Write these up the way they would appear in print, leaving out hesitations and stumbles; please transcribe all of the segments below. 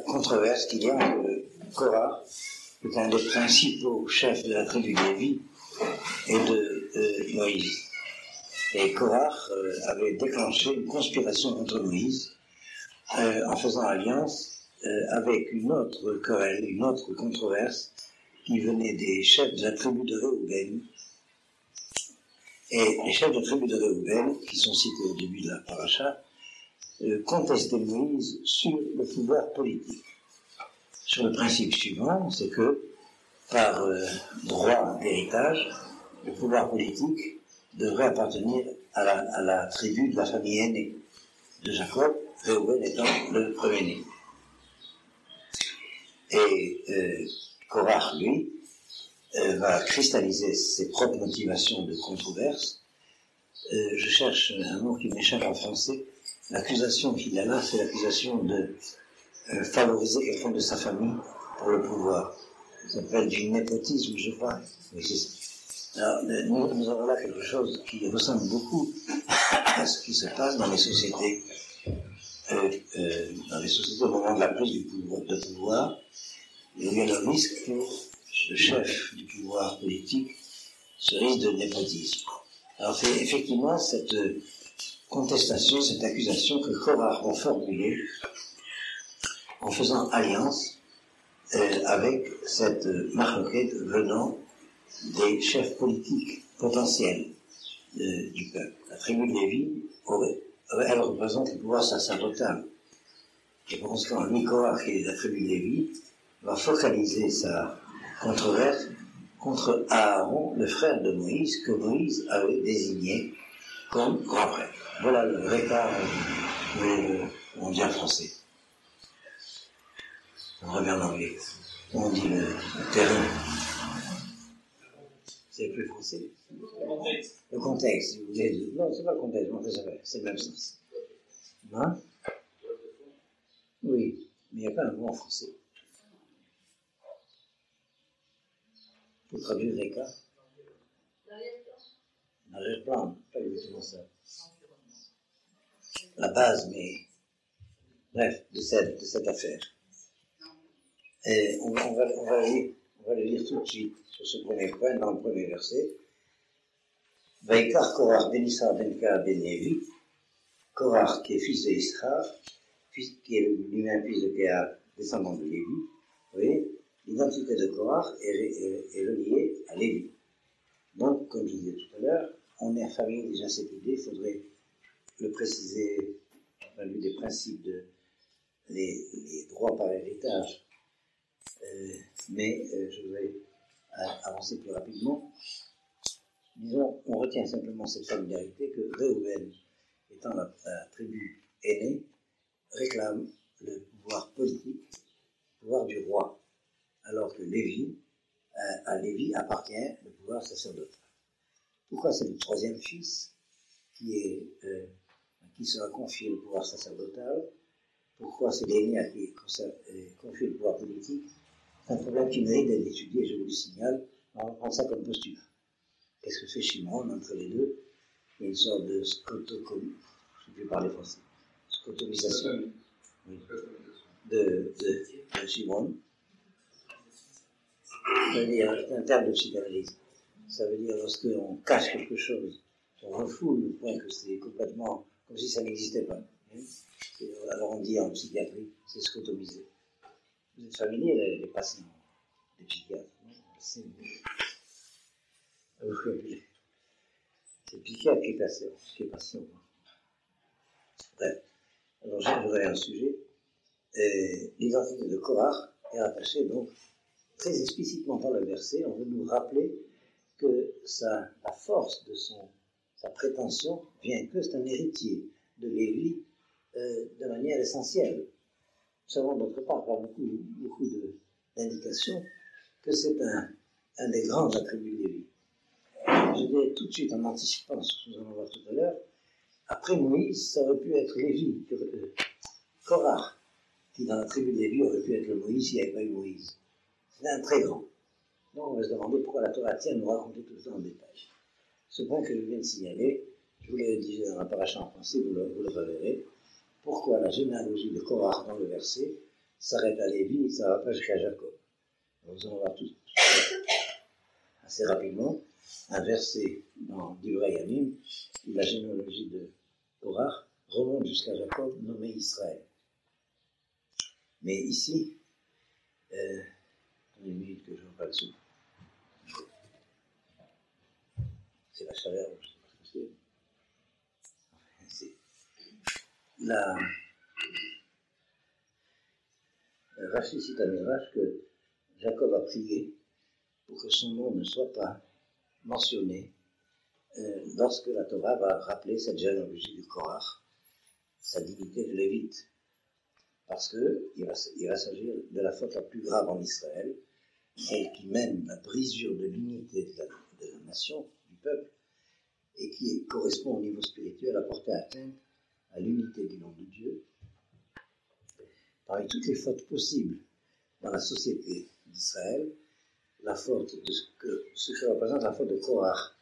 controverse qu'il y a entre Korah, qui est un des principaux chefs de la tribu de Lévi, et de Moïse. Et Korah avait déclenché une conspiration contre Moïse en faisant alliance avec une autre querelle, une autre controverse qui venait des chefs de la tribu de Réhouven. Et les chefs de la tribu de Réhouven, qui sont cités au début de la paracha, contestaient Moïse sur le pouvoir politique. Sur le principe suivant, c'est que par droit d'héritage, le pouvoir politique devrait appartenir à la tribu de la famille aînée de Jacob, Réhouven étant le premier-né. Et Korah, lui, va cristalliser ses propres motivations de controverse. Je cherche un mot qui m'échappe en français. L'accusation qu'il a là, c'est l'accusation de favoriser quelqu'un de sa famille pour le pouvoir. Ça s'appelle du népotisme, je crois. Oui, c'est ça. Alors, nous avons là quelque chose qui ressemble beaucoup à ce qui se passe dans les sociétés. Dans les sociétés au moment de la prise de pouvoir, il y a le risque que le chef du pouvoir politique se risque de népotisme. Alors c'est effectivement cette contestation, cette accusation que Korah va formuler en faisant alliance avec cette marloquette venant des chefs politiques potentiels du peuple. La tribu de Lévi, elle représente le pouvoir sacerdotal. Et par conséquent, lui, Korah, qui est de la tribu de Lévi, va focaliser sa controverse contre Aaron, le frère de Moïse, que Moïse avait désigné comme grand prêtre. Voilà le vrai cas on dit en français. On revient en anglais. On dit le terrain. C'est plus français. Le contexte, si vous voulez. Non, c'est pas le contexte, c'est le même sens. Hein? Oui, mais il n'y a pas un mot en français. Pour traduire les cas. L'arrière-plan, pas exactement ça. La base, mais bref, de cette affaire. Et on va le lire tout de suite sur ce premier point, dans le premier verset. Vaikar Korah ben Issar ben Ka ben Lévi, Korah qui est fils de Issar, qui est lui-même fils de Kéa, descendant de Lévi. Vous voyez, l'identité de Korah est reliée à Lévi. Donc, comme je disais tout à l'heure, on est affamé déjà cette idée, il faudrait le préciser au point de vue des principes de les droits par héritage. Mais je voudrais avancer plus rapidement. Disons, on retient simplement cette familiarité que Réhouven, étant la tribu aînée, réclame le pouvoir politique, le pouvoir du roi, alors que à Lévi appartient le pouvoir sacerdotal. Pourquoi c'est le troisième fils qui sera confié le pouvoir sacerdotal? Pourquoi c'est l'aîné à qui est confié le pouvoir politique? C'est un problème qui mérite d'être étudié, je vous le signale. On va prendre ça comme postulat. Qu'est-ce que fait Shimon entre les deux? Il y a une sorte de scotomisation, je ne sais plus parler français, scotomisation de Shimon. Ça veut dire, c'est un terme de psychanalyse. Ça veut dire lorsqu'on cache quelque chose, on refoule au point que c'est complètement comme si ça n'existait pas. Alors on dit en psychiatrie, c'est scotomisé. Vous êtes familier des patients, des psychiatres, non? C'est le psychiatre qui est patient. Bref, alors j'aimerais un sujet. L'identité de Korah est rattachée donc très explicitement par le verset. On veut nous rappeler que la force de sa prétention vient que c'est un héritier de Lévi de manière essentielle. Nous savons d'autre part par beaucoup d'indications que c'est un des grands attributs de Lévi. Je vais tout de suite en anticipant ce que nous allons voir tout à l'heure. Après Moïse, ça aurait pu être Lévi, Korah, qui dans la tribu de Lévi aurait pu être le Moïse s'il n'y avait pas eu Moïse. C'est un très grand. Donc on va se demander pourquoi la Torah tient à nous raconter tout ça en détail. Ce point que je viens de signaler, je vous l'ai dit dans la paracha en français, vous le reverrez, pourquoi la généalogie de Korach dans le verset s'arrête à Lévi, ça ne va pas jusqu'à Jacob. Alors, nous allons voir tout assez rapidement un verset dans Divrei Yamim, où la généalogie de Korach remonte jusqu'à Jacob, nommé Israël. Mais ici, une minute que je ne vois pas dessus. C'est la chaleur, je ne sais pas ce que c'est. La Rashi cite à Midrash que Jacob a prié pour que son nom ne soit pas mentionné lorsque la Torah va rappeler cette généalogie de Korach, sa dignité de Lévite. Parce qu'il va s'agir de la faute la plus grave en Israël, celle qui mène la brisure de l'unité de la nation, du peuple, et qui correspond au niveau spirituel à porter atteinte à l'unité du nom de Dieu. Parmi toutes les fautes possibles dans la société d'Israël, la faute de ce que représente la faute de Korach,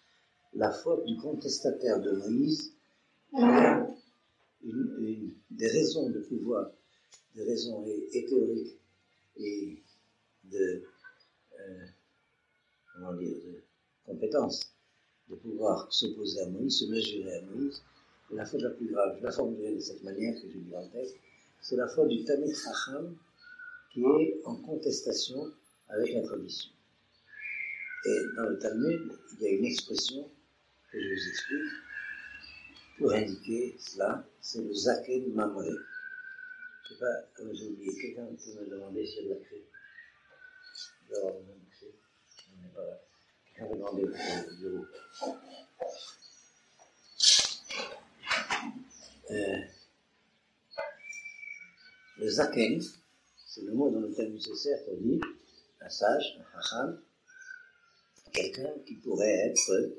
la faute du contestataire de Moïse, des raisons de pouvoir, des raisons théoriques et de compétences de pouvoir s'opposer à Moïse, se mesurer à Moïse. Et la faute la plus grave, je la formulerai de cette manière que je dis en tête, c'est la faute du Talmid Chacham qui est en contestation avec la tradition. Et dans le Talmud, il y a une expression que je vous explique pour indiquer cela, c'est le Zaken Mamre. Je ne sais pas, j'ai oublié, quelqu'un peut me demander s'il y a de la clé. Alors, on n'est pas là. Quelqu'un peut demander au bureau. Le Zaken, c'est le mot dans le Talmud se sert pour dire un sage, un Chacham, quelqu'un qui pourrait être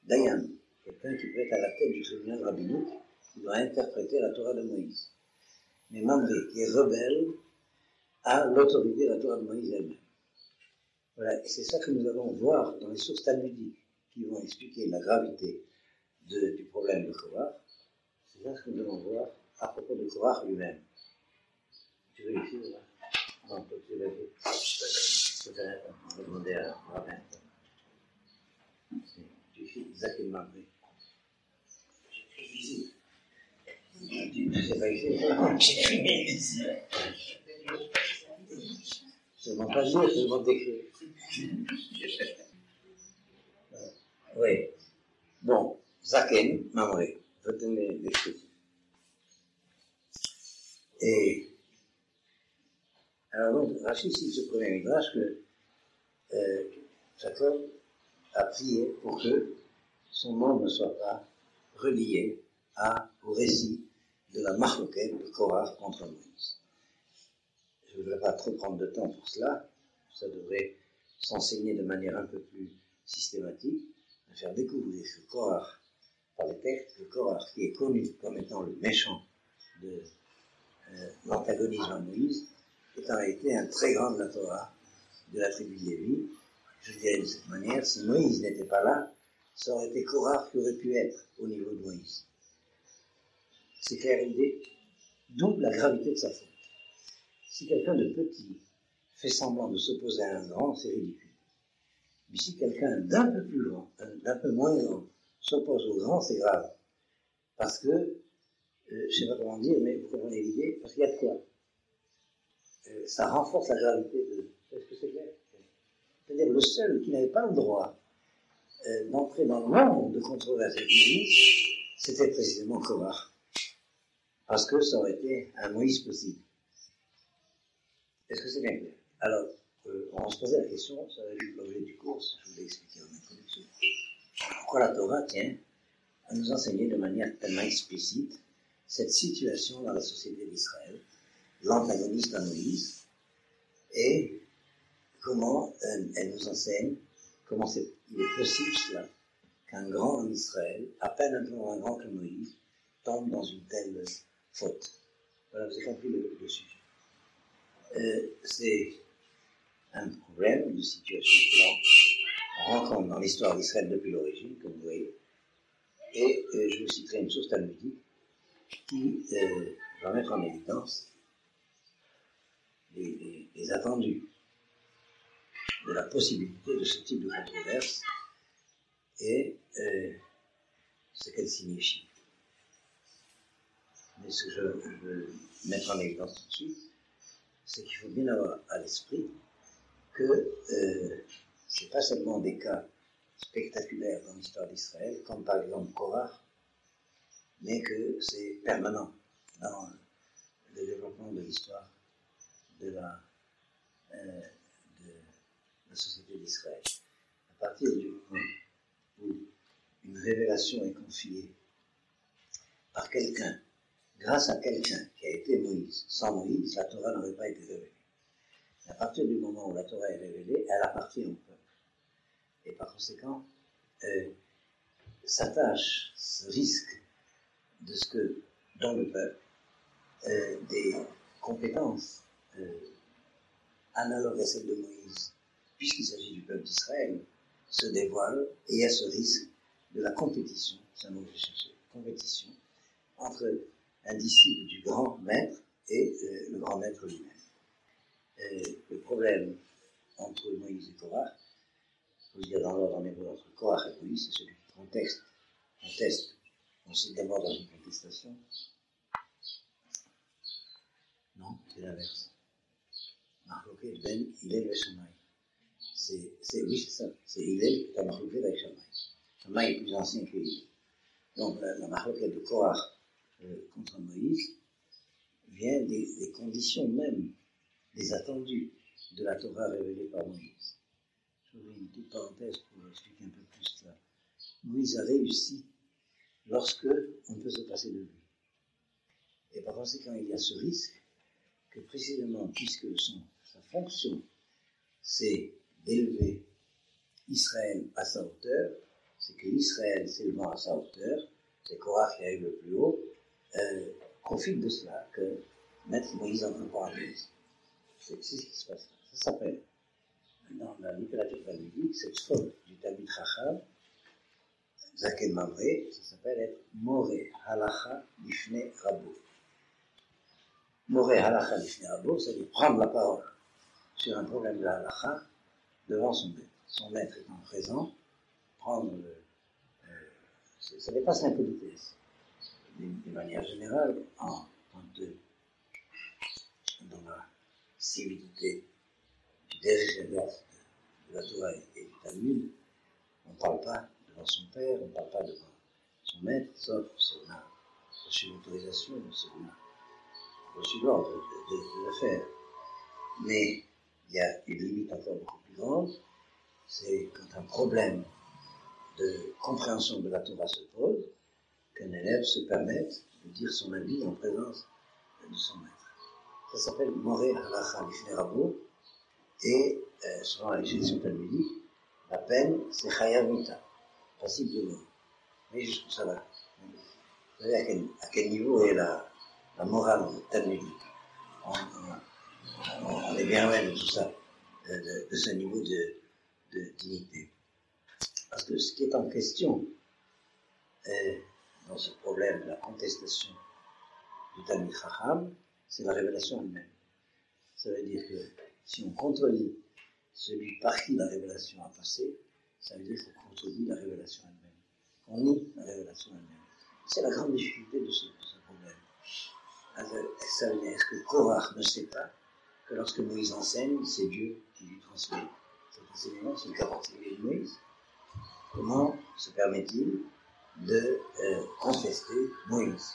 Dayan, quelqu'un qui peut être à la tête du tribunal rabbinique, qui doit interpréter la Torah de Moïse. Mais Mamré, qui est rebelle à l'autorité de la Torah de Moïse elle-même. Voilà, et c'est ça que nous allons voir dans les sources talmudiques qui vont expliquer la gravité du problème de Korach. C'est ça que nous allons voir à propos de Korach lui-même. Tu veux ici, là? Non, toi, tu l'as dit. Peut-être, on va demander à Rabin. Tu fais Zaken Mamré. J'écris visible. Tu sais pas écrire? J'écris mes visibles. Seulement pas lire, seulement d'écrire. Oui. Bon, Zaken Mamré. Retenez l'expression. Et alors donc, Rachid cite ce premier midrash que Jacob a prié pour que son nom ne soit pas relié au récit de la marloquette de Korach contre Moïse. Je ne voudrais pas trop prendre de temps pour cela, ça devrait s'enseigner de manière un peu plus systématique, à faire découvrir que Korach, par les textes, que Korach, qui est connu comme étant le méchant de l'antagonisme à Moïse, est en réalité un très grand de la Torah, de la tribu de Lévi. Je dirais de cette manière, si Moïse n'était pas là, ça aurait été Korach qui aurait pu être au niveau de Moïse. C'est clair l'idée? D'où la gravité de sa faute. Si quelqu'un de petit fait semblant de s'opposer à un grand, c'est ridicule. Mais si quelqu'un d'un peu plus grand, d'un peu moins grand, s'oppose au grand, c'est grave. Parce que, je ne sais pas comment dire, mais vous comprenez l'idée, parce qu'il y a de quoi. Ça renforce la gravité de... Est-ce que c'est clair? C'est-à-dire le seul qui n'avait pas le droit d'entrer dans le monde de controverse avec Moïse, c'était précisément Korach. Parce que ça aurait été un Moïse possible. Est-ce que c'est bien clair? Alors, on se posait la question, ça va être l'objet du cours, je vous l'ai expliqué en introduction. Pourquoi la Torah tient à nous enseigner de manière tellement explicite cette situation dans la société d'Israël, l'antagoniste à Moïse, et comment elle nous enseigne, comment il est possible cela, qu'un grand en Israël, à peine un peu moins grand que Moïse, tombe dans une telle faute. Voilà, vous avez compris le sujet. C'est un problème, une situation que l'on rencontre dans l'histoire d'Israël depuis l'origine, comme vous voyez. Et je vous citerai une source talmudique qui va mettre en évidence les attendus de la possibilité de ce type de controverse et ce qu'elle signifie. Mais ce que je veux mettre en évidence tout de suite, c'est qu'il faut bien avoir à l'esprit que ce n'est pas seulement des cas spectaculaires dans l'histoire d'Israël, comme par exemple Korach, mais que c'est permanent dans le développement de l'histoire de la société d'Israël. À partir du moment où une révélation est confiée par quelqu'un, grâce à quelqu'un qui a été Moïse, sans Moïse, la Torah n'aurait pas été révélée. À partir du moment où la Torah est révélée, elle appartient au peuple. Et par conséquent, s'attache ce risque de ce que, dans le peuple, des compétences analogues à celles de Moïse, puisqu'il s'agit du peuple d'Israël, se dévoilent, et il y a ce risque de la compétition, c'est un mot que j'ai cherché, compétition, entre un disciple du grand maître et le grand maître lui-même. Le problème entre Moïse et Korach, il faut dire dans l'ordre en hébreu entre Korach et Moïse, c'est celui qui conteste, on cite d'abord dans une contestation. Non, c'est l'inverse. Marloquet ben Hillel et Shammai. Oui, c'est ça. C'est Hillel qui est Marloquet avec Shammai. Shammai est plus ancien que Hillel. Donc la Marloquet de Korach contre Moïse vient des conditions même, des attendus de la Torah révélée par Moïse. Je vous fais une petite parenthèse pour expliquer un peu plus cela. Moïse a réussi lorsque on peut se passer de lui. Et par conséquent, il y a ce risque que précisément, puisque sa fonction, c'est d'élever Israël à sa hauteur, c'est que Israël s'élevant à sa hauteur, c'est Korach qui arrive le plus haut, profite de cela que mettre Moïse en parenthèse. C'est ce qui se passe là. Ça s'appelle, dans la littérature talmudique, cette faute du Talmid Chacham, Zaken Mamré, ça s'appelle être Moré Halacha Lifnei Rabbo. Moré Halacha Lifnei Rabbo, c'est-à-dire prendre la parole sur un problème de la halacha devant son maître. Son maître étant présent, prendre ça dépasse l'impolitesse. D'une manière générale, dans la civilité du dérégénère de la Torah et du Talmud, on ne parle pas devant son père, on ne parle pas devant son maître, sauf si on a reçu l'autorisation, si on a reçu l'ordre de le faire. Mais il y a une limite encore beaucoup plus grande, c'est quand un problème de compréhension de la Torah se pose, qu'un élève se permette de dire son avis en présence de son maître. Ça s'appelle Moré Halacha Lifnei Rabbo, et selon la législation talmudique, la peine c'est Chayav Mita, passible de mort. Mais jusqu'où ça va? Vous savez à quel niveau est la morale talmudique? On est bien loin de tout ça, de ce niveau de dignité. Parce que ce qui est en question dans ce problème de la contestation du Talmid Chacham, c'est la révélation elle-même. Ça veut dire que si on contredit celui par qui la révélation a passé, ça veut dire qu'on contredit la révélation elle-même. On nie la révélation elle-même. C'est la grande difficulté de ce problème. Est-ce que Korach ne sait pas que lorsque Moïse enseigne, c'est Dieu qui lui transmet cet enseignement, c'est le cas particulier de Moïse? Comment se permet-il de contester Moïse?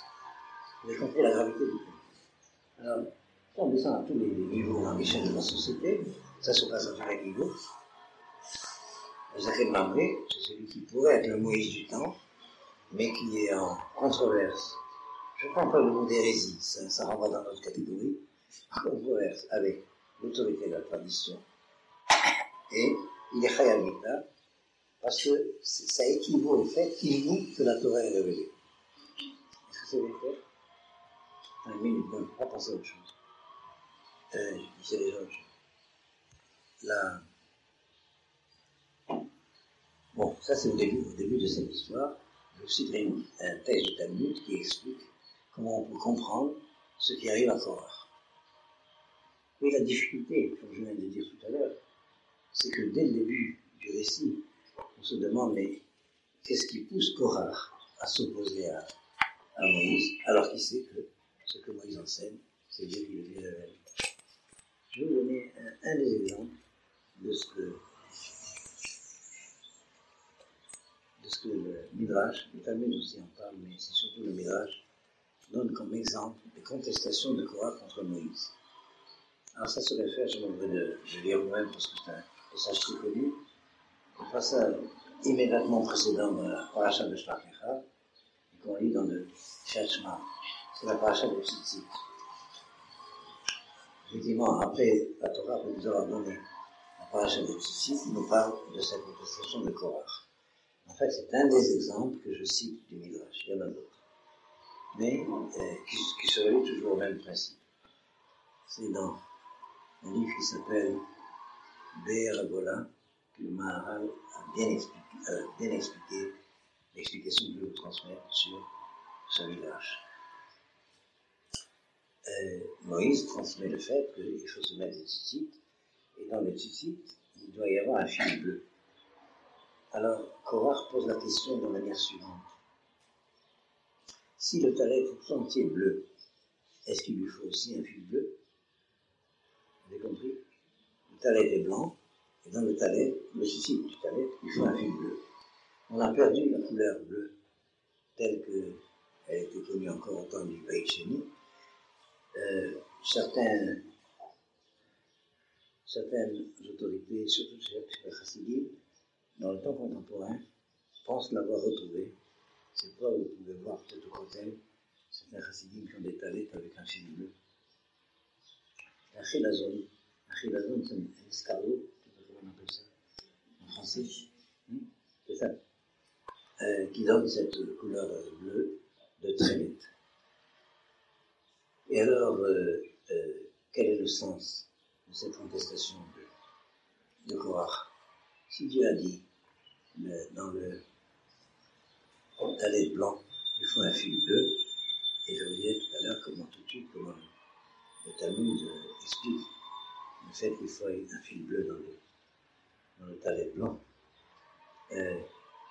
Vous avez compris la gravité du problème. Alors, si on descend à tous les niveaux dans l'échelle de la société, ça se passe à tous les niveaux. Zaken Mamré, c'est celui qui pourrait être le Moïse du temps, mais qui est en controverse. Je ne prends pas le mot d'hérésie, ça renvoie dans notre catégorie, en controverse avec l'autorité de la tradition, et il est Chayav Mita, parce que ça équivaut au fait qu'il nie que la Torah est révélée. Est-ce que c'est bien fait? Une minute, non, pas penser à autre chose. C'est déjà autre chose. Bon, ça c'est au début de cette histoire. Je vous citerai un texte du Talmud qui explique comment on peut comprendre ce qui arrive à Korach. Oui, la difficulté, comme je viens de dire tout à l'heure, c'est que dès le début du récit, on se demande, mais qu'est-ce qui pousse Korach à s'opposer à Moïse, alors qu'il sait que ce que Moïse enseigne, c'est Dieu qui le dit révèle. Je vais vous donner un des exemples de ce que le Midrash, le Talmud aussi en parle, mais c'est surtout le Midrash, donne comme exemple des contestations de Korach contre Moïse. Alors ça se réfère, je m'en vais de lire vous-même parce que c'est un passage très connu, le passage immédiatement précédent de la paracha de Shlach Lecha, et qu'on lit dans le Shachma. C'est la paracha de Tzitzit. Effectivement, après la Torah, après nous avoir donné la paracha de Tzitzit, il nous parle de cette contestation de Korach. En fait, c'est un des exemples que je cite du Midrash, il y en a d'autres, mais qui se relie toujours au même principe. C'est dans un livre qui s'appelle Be'er Hagolah, que le Maharal a bien expliqué l'explication que je vais vous transmettre sur ce Midrash. Moïse transmet le fait qu'il faut se mettre des tzitzit, et dans les tzitzit, il doit y avoir un fil bleu. Alors, Korach pose la question de la manière suivante. Si le talet est tout entier bleu, est-ce qu'il lui faut aussi un fil bleu? Vous avez compris? Le talet est blanc, et dans le talet, le tzitzit du talet, il faut un fil bleu. On a perdu la couleur bleue telle qu'elle était connue encore au temps du Beit Sheni. Certaines autorités, surtout chez les Chassidim, dans le temps contemporain, pensent l'avoir retrouvée. C'est pourquoi vous pouvez voir peut-être au Kotel, certains Chassidim qui ont des talets avec un fil bleu. Un chilazone. Un chilazone, c'est un escargot, je ne sais pas comment on appelle ça en français. C'est ça. Qui donne cette couleur bleue de très vite. Et alors, quel est le sens de cette contestation de Korach? Si Dieu a dit dans le talet blanc, il faut un fil bleu, et je vous disais tout à l'heure comment le Talmud explique le fait qu'il faut un fil bleu dans le talet blanc.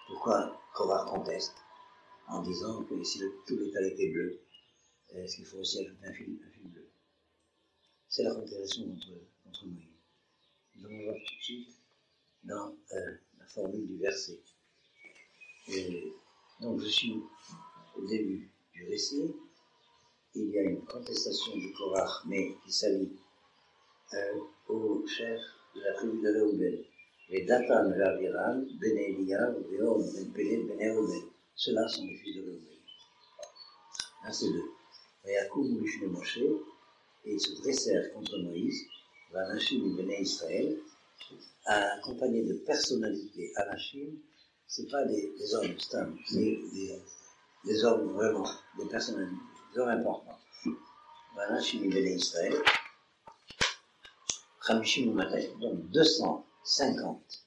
Pourquoi Korach conteste en disant que si tout le talet est bleu, est-ce qu'il faut aussi ajouter un fil bleu? C'est la contestation contre Moïse. Nous allons voir tout de suite dans la formule du verset. Et donc je suis au début du récit. Il y a une contestation du Korach, mais qui s'allie au chef de la tribu de Reuben. Les Datan, Raviran, Ben Eliyahu, Veor, Ben Peled, Ben Reuben. Ceux-là sont les fils de Reuben. Là, c'est deux. Yaakov Moulichne Moshe, et ils se dressèrent contre Moïse, Vanashim et Bnei Israël, accompagnés de personnalités. Anashim, c'est pas des hommes stables, c'est des hommes vraiment, des personnalités, des hommes importants. Vanashim et Bnei Israël, Chamishim Matay, donc 250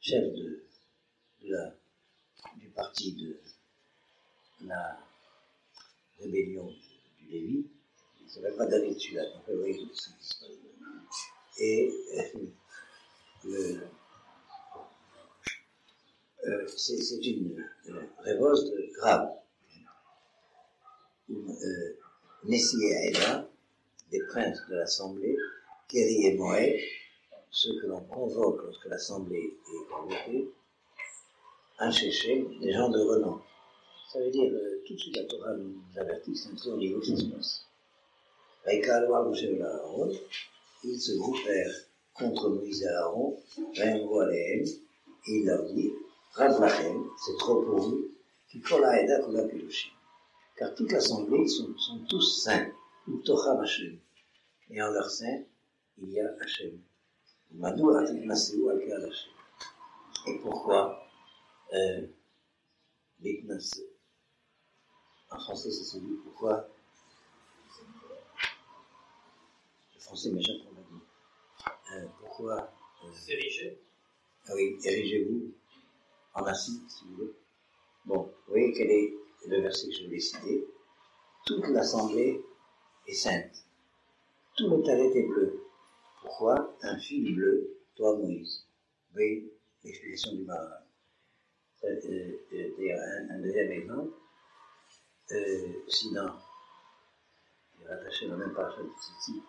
chefs du parti de la rébellion du Lévi. Il ne s'appelle pas David celui-là, en fait, oui, et c'est une révolte grave. Nessie et Aïda, des princes de l'Assemblée, Kéri et Moed, ceux que l'on convoque lorsque l'Assemblée est convoquée, un Shechem, des gens de renom. Ça veut dire, tout de suite la Torah nous avertit, c'est un très haut niveau que ça se passe. Ils se groupèrent contre Moïse et Aaron, et il leur dit, Radlachem, c'est trop pour vous, car toute l'assemblée sont tous saints, Utocham Hashem, et en leur sein, il y a Hashem. Et pourquoi l'Itnas, en français ça se dit pourquoi, le français m'échappe complètement, pourquoi s'ériger. Ah oui, érigez-vous en assis, si vous voulez. Bon, vous voyez quel est le verset que je voulais citer. Toute l'assemblée est sainte. Tout le talet est bleu. Pourquoi un fil bleu, toi Moïse? Oui, l'explication du Maharal. Un deuxième exemple, si dans, il est rattaché dans la même partie de Titi,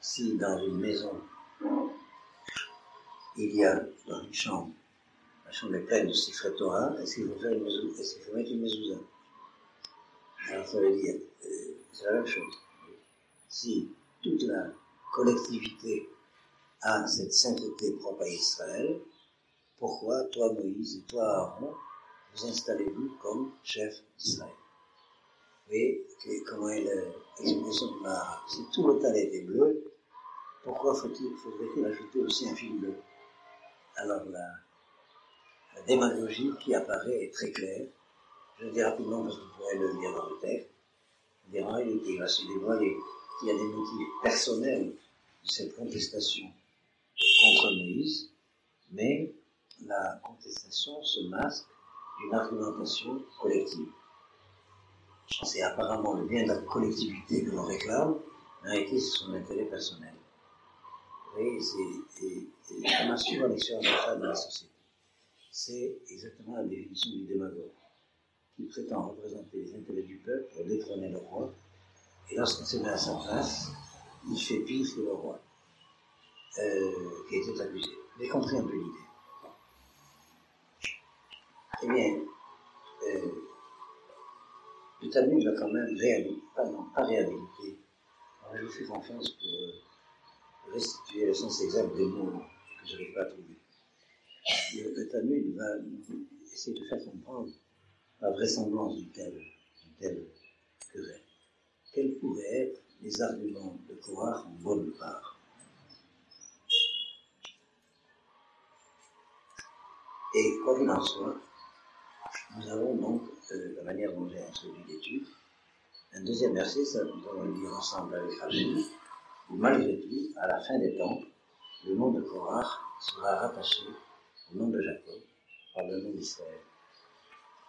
si dans une maison, il y a dans une chambre, la chambre est pleine de Sifrei Torah, est-ce qu'il faut faire une mezouza? Est-ce qu'il faut mettre une mezouza? Alors ça veut dire, c'est la même chose. Si toute la collectivité a cette sainteté propre à Israël, pourquoi toi Moïse et toi Aaron, vous installez-vous comme chef d'Israël? Vous voyez comment est l'explication de Maharal. Si tout le talet est bleu, pourquoi faudrait-il ajouter aussi un fil bleu? Alors la démagogie qui apparaît est très claire. Je le dis rapidement parce que vous pourrez le lire dans le texte. Il va se dévoiler qu'il y a des motifs personnels de cette contestation contre Moïse, mais la contestation se masque d'une argumentation collective. C'est apparemment le bien de la collectivité que l'on réclame, mais en réalité c'est son intérêt personnel. Vous voyez, on a souvent l'expérience de ça dans la société. C'est exactement la définition du démagogue, qui prétend représenter les intérêts du peuple pour détrôner le roi, et lorsqu'on se met à sa place, il fait pire que le roi, qui était accusé. Vous avez compris un peu l'idée. Eh bien, le Talmud va quand même pas réhabiliter. Alors, je vous fais confiance pour restituer le sens exact des mots que je n'arrive pas à trouver. Le Talmud va essayer de faire comprendre la vraisemblance d'une telle querelle. Quels pourraient être les arguments de Korach en bonne part? Et quoi qu'il en soit, nous avons donc, la manière dont j'ai introduit l'étude, un deuxième verset, ça nous allons le lire ensemble avec Rachid, où malgré tout, à la fin des temps, le nom de Korach sera rattaché au nom de Jacob par le nom d'Israël.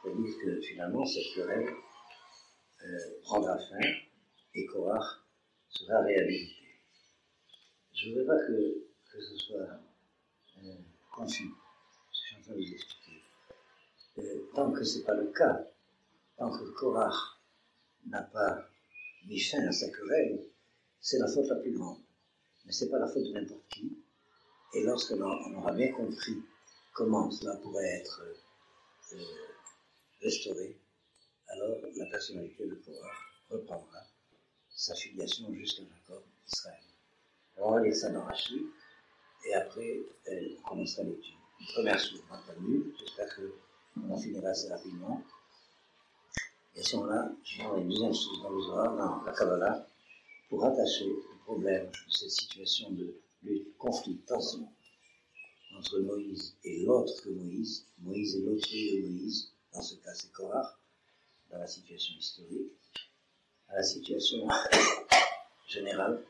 C'est-à-dire que finalement, cette querelle prendra fin et Korach sera réhabilité. Je ne voudrais pas que ce soit confus, ce que je suis en train de vous expliquer. Tant que ce n'est pas le cas, tant que Korach n'a pas mis fin à sa querelle, c'est la faute la plus grande. Mais ce n'est pas la faute de n'importe qui. Et lorsque l'on aura bien compris comment cela pourrait être restauré, alors la personnalité de Korach reprendra sa filiation jusqu'à Jacob, Israël. Alors on va lire ça dans Rachid, et après on commencera l'étude. Une première source dans le Talmud, j'espère qu'on en finira assez rapidement. Et à ce moment-là, je vais une deuxième source dans le Zohar, dans la Kabbalah, pour rattacher le problème de cette situation de lutte, conflit, tension entre Moïse et l'autre que Moïse, Moïse et l'autrui de Moïse, dans ce cas c'est Korach, dans la situation historique, à la situation générale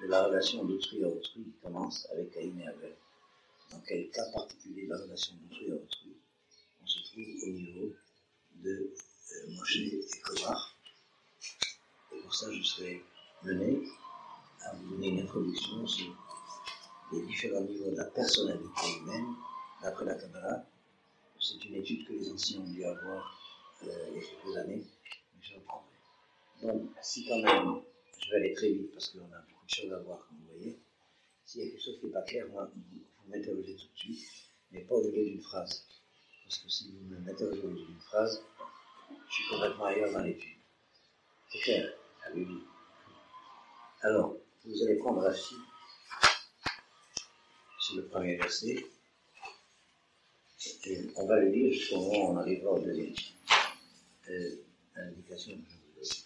de la relation d'autrui à autrui qui commence avec Caïn et Abel. Dans quel cas particulier de la relation d'autrui à autrui on se trouve au niveau de Moshe et Korach. Et pour ça, je serai mené à vous donner une introduction sur les différents niveaux de la personnalité humaine d'après la Kabbalah. C'est une étude que les anciens ont dû avoir il y a quelques années, mais je reprendrai. Donc, si quand même, je vais aller très vite parce qu'on a beaucoup de choses à voir, comme vous voyez. S'il y a quelque chose qui n'est pas clair, moi, vous m'interrogez tout de suite, mais pas au milieu d'une phrase. Parce que si vous m'interrogez au milieu d'une phrase, je suis complètement ailleurs dans l'étude. C'est clair? Ah oui, oui. Alors, vous allez prendre Rachid sur le premier verset, et on va le lire jusqu'au moment où on arrivera au deuxième. L'indication que je vous donne.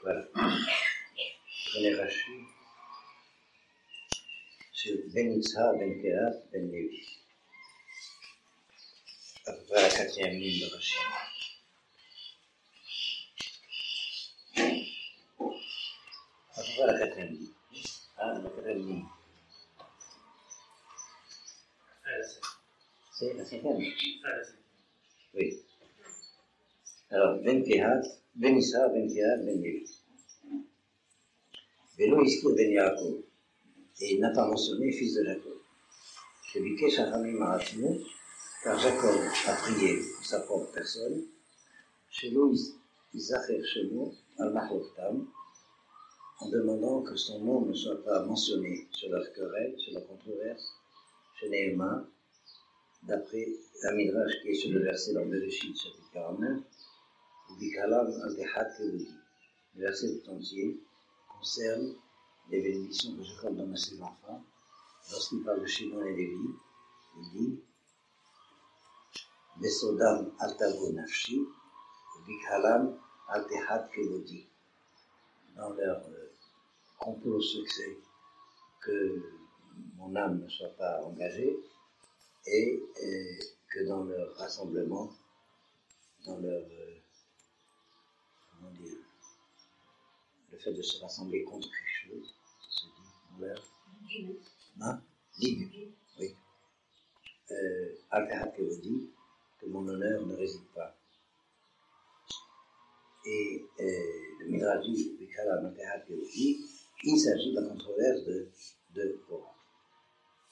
Voilà. Prenez Rachid sur Ben Yitzhak, Ben Kehat, Ben Levi. À peu près à la 4e ligne de Rachid. À peu près à la 4e ligne. Ah, la 4e ligne. C'est la 5e. Oui. Alors, Ben Kehat, Ben Issa, Ben Kehat, Ben Lévi. Vélo Iskir Ben Yaakov. Et il n'a pas mentionné fils de Jacob. Je lui cache à famille Maratino, car Jacob a prié pour sa propre personne. Chez nous, Isacher Shemo, Al-Mahoktam, en demandant que son nom ne soit pas mentionné sur leur querelle, sur la controverse, chez Néhéma, d'après la Midrash qui est sur le verset dans Bereshit, chapitre 49, où Bikalam al-Dehat Kevudi. Le verset tout entier concerne les bénédictions que Jacob donne à ses enfants. Lorsqu'il parle de Shimon et Lévi, il dit Besodam al-Tago Nafshi, Bikalam al-Dehat Kevudi. Dans leur complot secret, que mon âme ne soit pas engagée, et que dans leur rassemblement, dans leur, comment dire, le fait de se rassembler contre quelque chose, ça se dit dans leur ligue, oui. Al-Kahat dit que mon honneur ne réside pas. Et le Midrash dit, Al-Kahat dit, il s'agit de la controverse de Korah.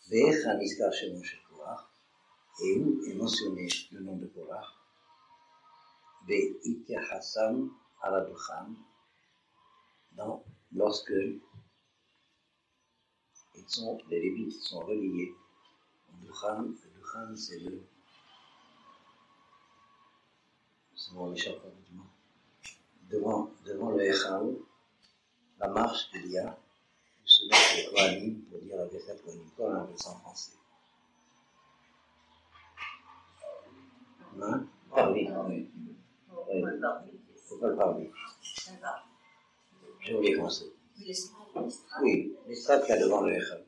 Ve'ech haniskar shemo shel Korah, et où est mentionné le nom de Korah, Ve'ityahassam ala duchan, lorsque les Lévites sont reliés au duchan. Le duchan, c'est mon échappement, devant le Echal, la marche qu'il y a, où se mettent les Kohanim pour dire la Birkat Kohanim. Comment on appelle ça en français? Hein? Parvis. Oui. Il ne faut pas le parvis. J'ai oublié comment c'est. Oui, l'estrade qu'il y a devant le Echal.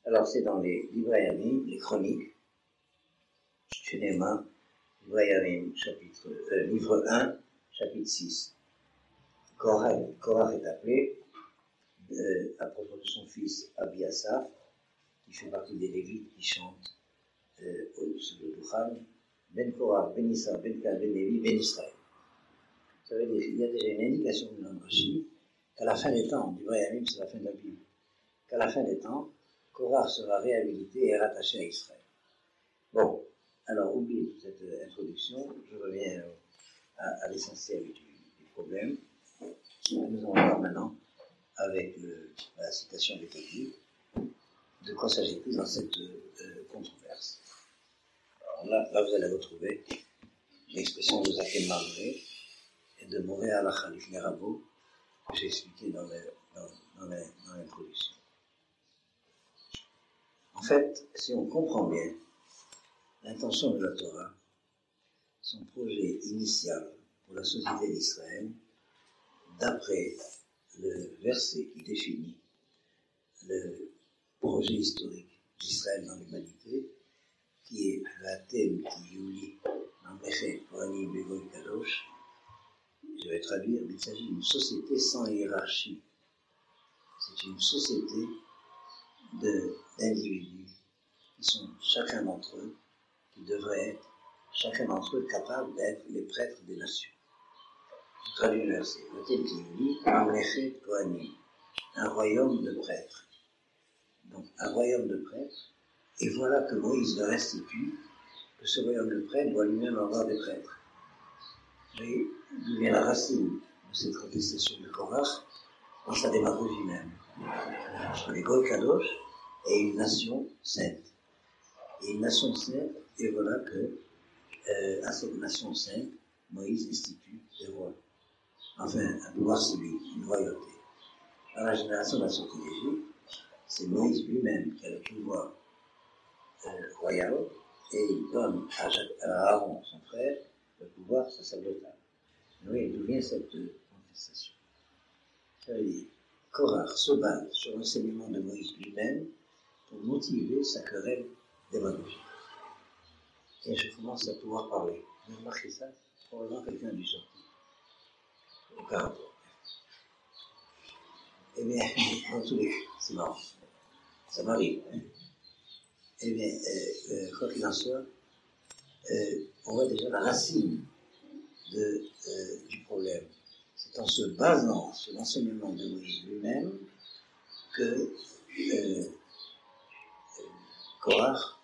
Alors c'est dans les Livrei Yamim, les chroniques, chez Néhéma, Livrei Yamim, livre 1, chapitre 6. Korah est appelé, à propos de son fils Abiasaph, qui fait partie des Lévites qui chantent sur le Duchan, Ben Korah, Ben Issa, Ben Kal, Ben Lévi, Ben Israël. Ça veut dire qu'il y a déjà une indication dans le Rashi qu'à la fin des temps, Livrei Yamim, c'est la fin de la Bible, qu'à la fin des temps, Korah sera réhabilité et rattaché à Israël. Bon, alors oubliez toute cette introduction, je reviens à l'essentiel du problème. Nous allons voir maintenant, avec la citation des Talmuds, de quoi s'agit-il dans cette controverse. Alors là, vous allez retrouver l'expression de Zaken Marmoré et de Moré Halacha Lifnei Rabo, que j'ai expliqué dans l'introduction. En fait, si on comprend bien l'intention de la Torah, son projet initial pour la société d'Israël, d'après le verset qui définit le projet historique d'Israël dans l'humanité, qui est Vatem ki Yuli Mamlechet Kohanim Begoy Kadosh, je vais traduire, mais il s'agit d'une société sans hiérarchie. C'est une société d'individus qui sont chacun d'entre eux, qui devraient être chacun d'entre eux capable d'être les prêtres des nations. Je traduis le verset. Vatem ki Yuli Mamlechet Kohanim, un royaume de prêtres. Donc un royaume de prêtres, et voilà que Moïse le restitue, que ce royaume de prêtres doit lui-même avoir des prêtres. Mais d'où vient la racine de cette contestation de Korach dans sa démagogie même. Les Goy Kadosh est une nation sainte. Et une nation sainte, et voilà que à cette nation sainte, Moïse institue des rois. Enfin, un pouvoir civil, une royauté. Dans la génération de la sortie d'Égypte, c'est Moïse lui-même qui a le pouvoir royal, et il donne à Aaron, son frère, le pouvoir sacerdotal. Oui, d'où vient cette contestation? Ça veut dire, Korach se base sur l'enseignement de Moïse lui-même pour motiver sa querelle démagogique. Et je commence à pouvoir parler. Vous avez remarqué ça? Probablement quelqu'un a dû sortir. Aucun rapport. Eh bien, en tous les cas, c'est marrant. Ça m'arrive. Hein? Eh bien, quoi qu'il en soit, on voit déjà la racine c'est en se basant sur l'enseignement de Moïse lui-même que Korach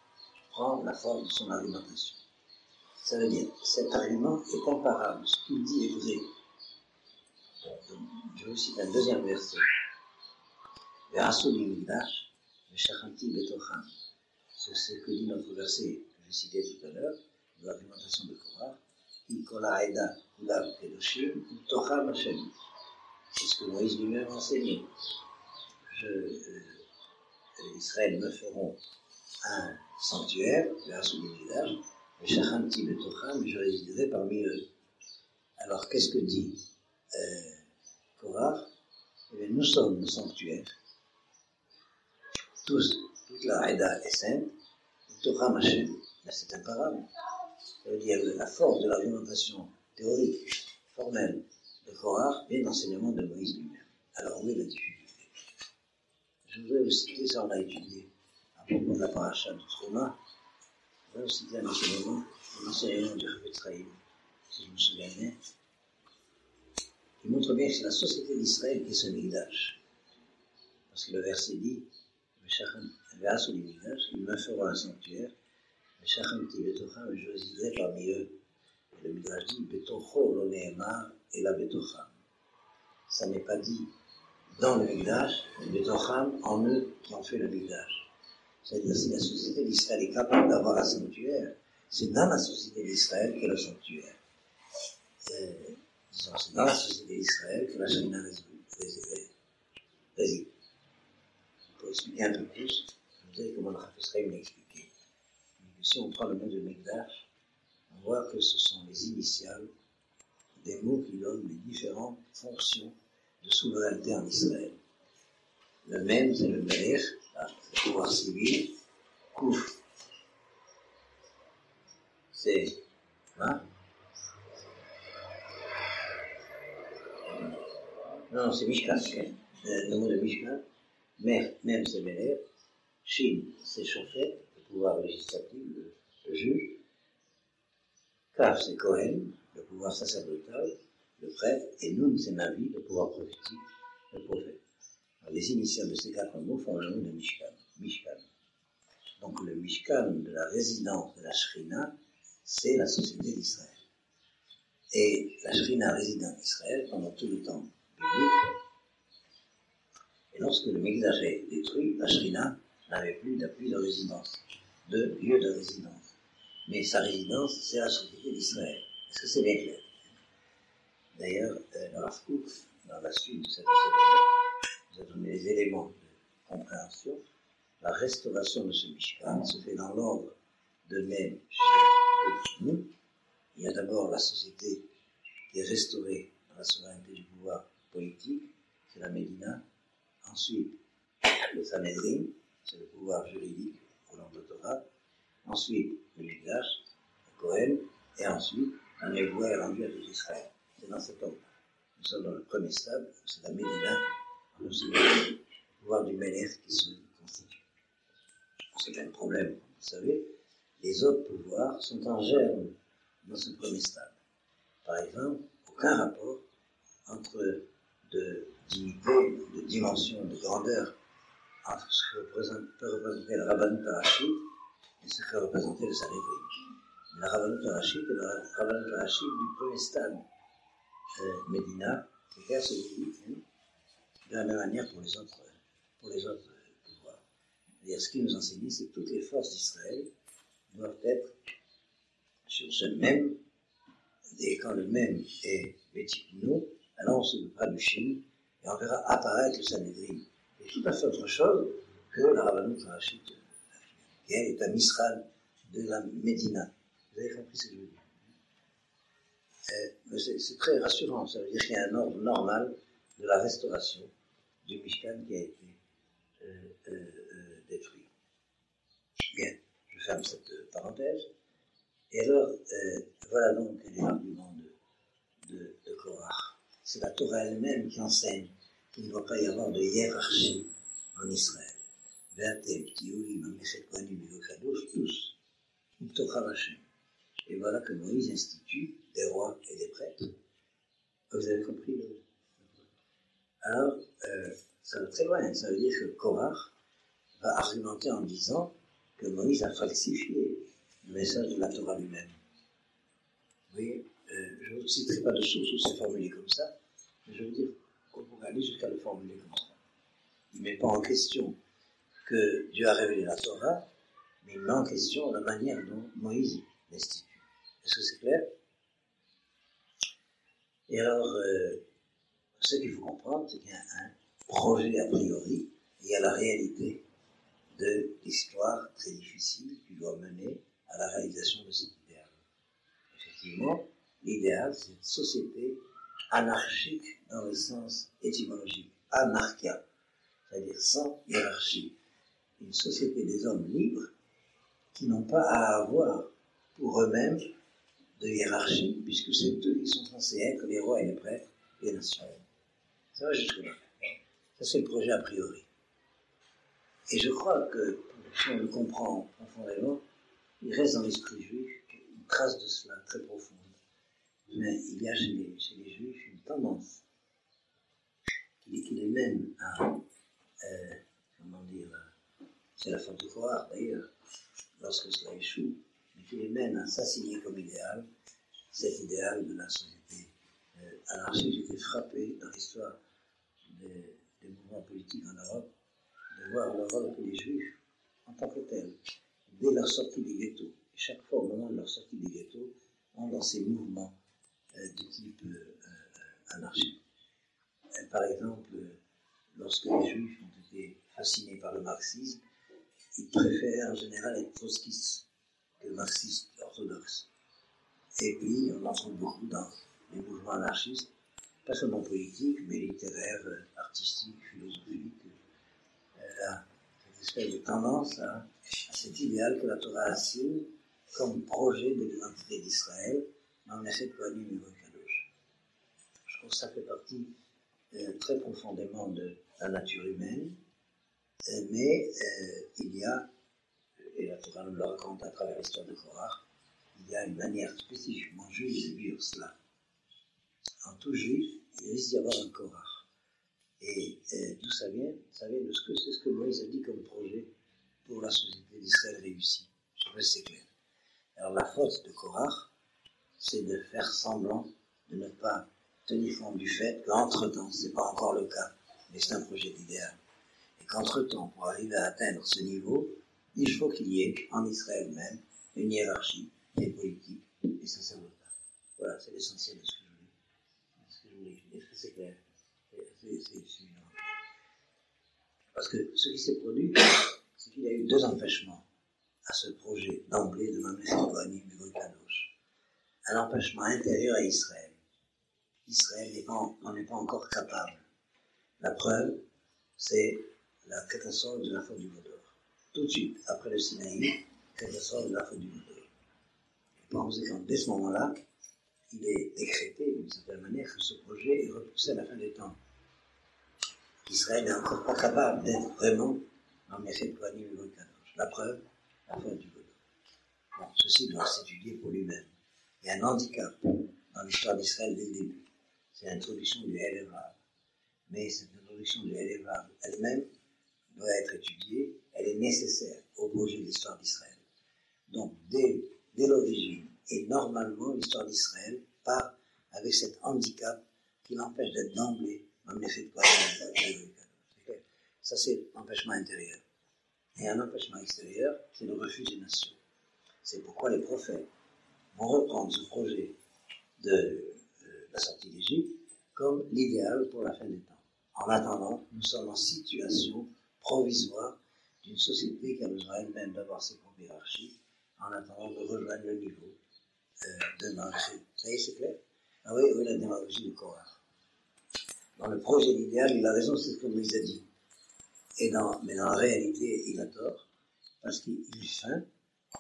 prend la force de son argumentation. Ça veut dire, cet argument est comparable, ce qu'il dit est vrai. Je vous cite un deuxième verset. Ve'asu migdash ve'shachanti betocham. C'est ce que dit notre verset que j'ai cité tout à l'heure, de l'argumentation de Korach. Ikola eda kulav kedoshim betocham Hashem. C'est ce que Moïse lui-même enseignait. Israël me feront un sanctuaire, ve'asu migdash ve'shachanti betocham, et je résiderai parmi eux. Alors qu'est-ce que dit Korach? Eh bien, nous sommes le sanctuaire. Toute la Haïda est sainte, Torah Hashem, mais c'est imparable. Ça veut dire que la force de l'argumentation théorique, formelle de Korach vient d'enseignement de Moïse lui-même. Alors où est la difficulté? Je voudrais vous citer, ça on l'a étudié à propos de la paracha de Trouma, je voudrais vous citer un enseignement du Rav Israël, si je me souviens bien, qui montre bien que c'est la société d'Israël qui est ce Migdash. Parce que le verset dit, ils me feront un sanctuaire, et je résiderai parmi eux. Et le Midrash dit, Betocho lo ne'emar et la Betocham. Ça n'est pas dit dans le Midrash, mais Betocham en eux qui ont fait le Midrash. C'est-à-dire, si la société d'Israël est capable d'avoir un sanctuaire, c'est dans la société d'Israël qu'est le sanctuaire. Disons, c'est dans la société d'Israël que la Shekhinah réside. Pour expliquer un peu plus, vous savez comment le Rav Israël l'a expliqué. Si on prend le mot de Mikdash, on voit que ce sont les initiales des mots qui donnent les différentes fonctions de souveraineté en Israël. Le même, c'est le Melech, le pouvoir civil. Kouf, c'est non, c'est Mishkan, le mot de Mishkan. Même c'est Melech. Shin, c'est Shofet, le pouvoir législatif, le juge. Kaf, c'est Kohen, le pouvoir sacerdotal, le prêtre. Et Nun, c'est Navi, le pouvoir prophétique, le prophète. Alors, les initiales de ces quatre mots font le nom de Mishkan. Mishkan. Donc le Mishkan de la résidence de la Shekhinah, c'est la société d'Israël. Et la Shekhinah réside en Israël pendant tout le temps biblique. Et lorsque le Mikdash est détruit, la Shekhinah n'avait plus d'appui de résidence, de lieu de résidence. Mais sa résidence, c'est la société d'Israël. Est-ce que c'est bien clair? D'ailleurs, le Rav Kook, dans la suite de cette enseignement, nous a donné les éléments de compréhension. La restauration de ce Mishkan se fait dans l'ordre de même chez nous. Il y a d'abord la société qui est restaurée dans la souveraineté du pouvoir politique, c'est la Médina. Ensuite, le Sanhedrin, c'est le pouvoir juridique au nom de Torah. Ensuite, le Mikdash, le Kohen, et ensuite, un névoie est rendu à tout Israël. C'est dans cet ordre. Nous sommes dans le premier stade, c'est la Médina, c'est le pouvoir du Melech qui se constitue. C'est un problème, vous savez, les autres pouvoirs sont en germe dans ce premier stade. Par exemple, aucun rapport entre de dignité, de dimension, de grandeur, entre ce que peut représenter le Rabbanut Harashit et ce que peut représenter le Sanhedrin. Le Rabbanut Harashit est le Rabbanut Harashit du premier stade Médina, c'est clair, c'est de la même manière pour les autres pouvoirs. C'est-à-dire, ce qui nous enseigne, c'est que toutes les forces d'Israël doivent être sur ce même, et quand le même est Vétikino, alors on se occupera du Shin, et on verra apparaître le Sanhedrin. C'est tout à fait autre chose que la Rabbanut Harashit, qui est un Mistral de la Médina. Vous avez compris ce que je veux dire? C'est très rassurant, ça veut dire qu'il y a un ordre normal de la restauration du Mishkan qui a été détruit. Bien, je ferme cette parenthèse. Et alors, voilà donc les arguments de Korach. C'est la Torah elle-même qui enseigne qu'il ne doit pas y avoir de hiérarchie en Israël. Tous. Et voilà que Moïse institue des rois et des prêtres. Vous avez compris Alors, ça va très loin. Ça veut dire que Korach va argumenter en disant que Moïse a falsifié le message de la Torah lui-même. Vous voyez, je ne citerai pas de source où c'est formulé comme ça, mais je veux dire qu'on pourrait aller jusqu'à le formuler comme ça. Il ne met pas en question que Dieu a révélé la Torah, mais il met en question la manière dont Moïse l'institue. Est-ce que c'est clair? Et alors, ce qu'il faut comprendre, c'est qu'il y a un projet a priori, et il y a la réalité de l'histoire très difficile qui doit mener à la réalisation de cet idéal. Effectivement, l'idéal, c'est une société anarchique dans le sens étymologique, anarchia, c'est-à-dire sans hiérarchie. Une société des hommes libres qui n'ont pas à avoir pour eux-mêmes de hiérarchie, puisque c'est eux qui sont censés être les rois et les prêtres des nations. Ça va jusque-là. Ça, c'est le projet a priori. Et je crois que, si on le comprend profondément, il reste dans l'esprit juif une trace de cela très profonde. Mais il y a chez les juifs une tendance qui les mène à, c'est la faute de Korach d'ailleurs, lorsque cela échoue, mais qui les mène à s'assigner comme idéal, cet idéal de la société anarchique. J'ai été frappé dans l'histoire des mouvements politiques en Europe de voir le rôle que les juifs, en tant que tels, dès leur sortie des ghettos, et chaque fois au moment de leur sortie des ghettos, ont dans ces mouvements de type anarchique. Par exemple, lorsque les juifs ont été fascinés par le marxisme, ils préfèrent en général être trotskistes que marxistes orthodoxes. Et puis, on en trouve beaucoup dans les mouvements anarchistes, pas seulement politiques, mais littéraires, artistiques, philosophiques. Cette espèce de tendance à cet idéal que la Torah assigne comme projet de l'identité d'Israël, dans l'effet de Kohanim et Kadosh. Je trouve que ça fait partie très profondément de la nature humaine, mais il y a, et la Torah nous le raconte à travers l'histoire de Korach, il y a une manière spécifiquement juive de vivre cela. En tout juif, il risque d'y avoir un Korach. Et d'où ça vient? Ça vient de c'est ce que Moïse a dit comme projet pour la société d'Israël réussie. Je sais pas si c'est clair. Alors la faute de Korach, c'est de faire semblant de ne pas tenir compte du fait qu'entre-temps, ce n'est pas encore le cas, mais c'est un projet d'idéal. Et qu'entre-temps, pour arriver à atteindre ce niveau, il faut qu'il y ait en Israël même une hiérarchie et politique et sacerdotale. Voilà, c'est l'essentiel de ce que je voulais dire. Est-ce que c'est clair? C'est suffisant. Parce que ce qui s'est produit, c'est qu'il y a eu deux empêchements à ce projet d'emblée de Mamleket Kohanim et Kadosh. Un empêchement intérieur à Israël. Israël n'en est pas encore capable. La preuve, c'est la catastrophe de la faute du Vaudor. Tout de suite, après le Sinaï, catastrophe de la faute du Vaudor. Et par conséquent, dès ce moment-là, il est décrété d'une certaine manière que ce projet est repoussé à la fin des temps. Israël n'est encore pas capable d'être vraiment dans le Mamleket Kohanim et Kadosh. La preuve, la faute du Vaudor. Bon, ceci doit s'étudier pour lui-même. Il y a un handicap dans l'histoire d'Israël dès le début. C'est l'introduction du Elevav. Mais cette introduction du Elevav elle-même doit être étudiée, elle est nécessaire au projet de l'histoire d'Israël. Donc, dès l'origine, et normalement, l'histoire d'Israël part avec cet handicap qui l'empêche d'être d'emblée Mamleket Kohanim. Ça, c'est l'empêchement intérieur. Et un empêchement extérieur, c'est le refus des nations. C'est pourquoi les prophètes vont reprendre ce projet de la sortie d'Égypte comme l'idéal pour la fin des temps. En attendant, nous sommes en situation provisoire d'une société qui a besoin elle-même d'avoir ses propres hiérarchies, en attendant de rejoindre le niveau de Mamleket. Ça y est, c'est clair? Ah oui, la démagogie de Korach. Dans le projet d'idéal, il a raison, c'est ce que Moïse a dit. Mais dans la réalité, il a tort, parce qu'il feint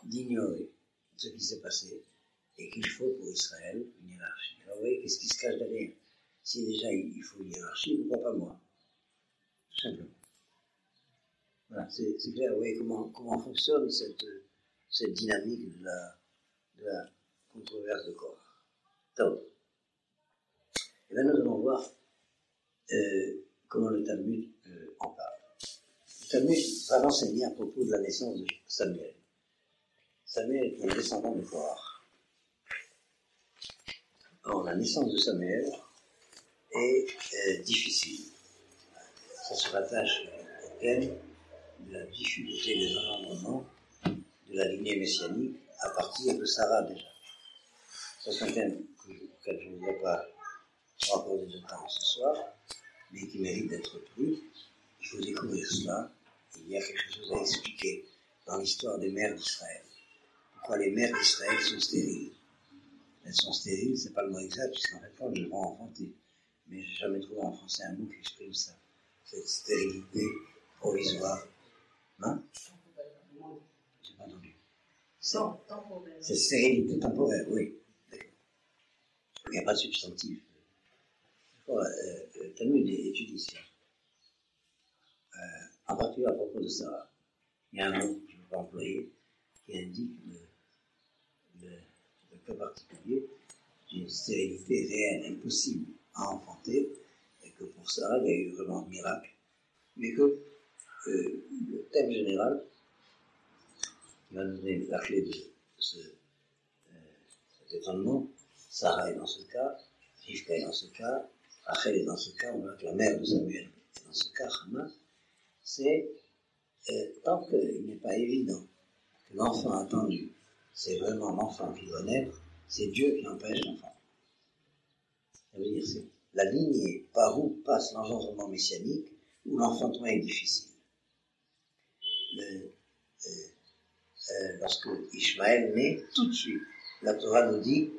d'ignorer ce qui s'est passé et qu'il faut pour Israël une hiérarchie. Alors vous voyez, qu'est-ce qui se cache derrière? Si déjà il faut une hiérarchie, pourquoi pas moi? Tout simplement. Voilà, c'est clair, vous voyez comment fonctionne cette dynamique de la controverse de Korach. Donc, et bien nous allons voir comment le Talmud en parle. Le Talmud va l'enseigner à propos de la naissance de Samuel. Samuel est un descendant de Korach. Or, la naissance de Samuel est difficile. Ça se rattache au thème de la difficulté des engendrements de la lignée messianique à partir de Sarah déjà. Ça, c'est un thème auquel je ne voudrais pas rapporter de temps ce soir, mais qui mérite d'être pris. Il faut découvrir cela. Il y a quelque chose à expliquer dans l'histoire des mères d'Israël. Pourquoi les mères d'Israël sont stériles? Elles sont stériles, c'est pas le mot exact, puisqu'en fait, je vais enfanter. Mais j'ai jamais trouvé en français un mot qui exprime ça. Cette stérilité provisoire. Hein? J'ai pas entendu. C'est stérilité temporaire, oui. D'accord. Il n'y a pas de substantif. Le Talmud étudie ça. En particulier à propos de Sarah. Il y a un mot que je ne peux pas employer qui indique le cas particulier d'une stérilité réelle, impossible à enfanter, et que pour Sarah, il y a eu vraiment un miracle, mais que le thème général qui va nous donner la clé de cet étonnement, Sarah est dans ce cas, Rivka est dans ce cas, Rachel est dans ce cas, on voit que la mère de Samuel est dans ce cas, Hannah, c'est tant qu'il n'est pas évident que l'enfant attendu, c'est vraiment l'enfant qui doit naître, c'est Dieu qui empêche l'enfant. Ça veut dire c'est la lignée par où passe l'engendrement messianique, où l'enfantement est difficile. Lorsque Ishmaël naît, tout de suite, la Torah nous dit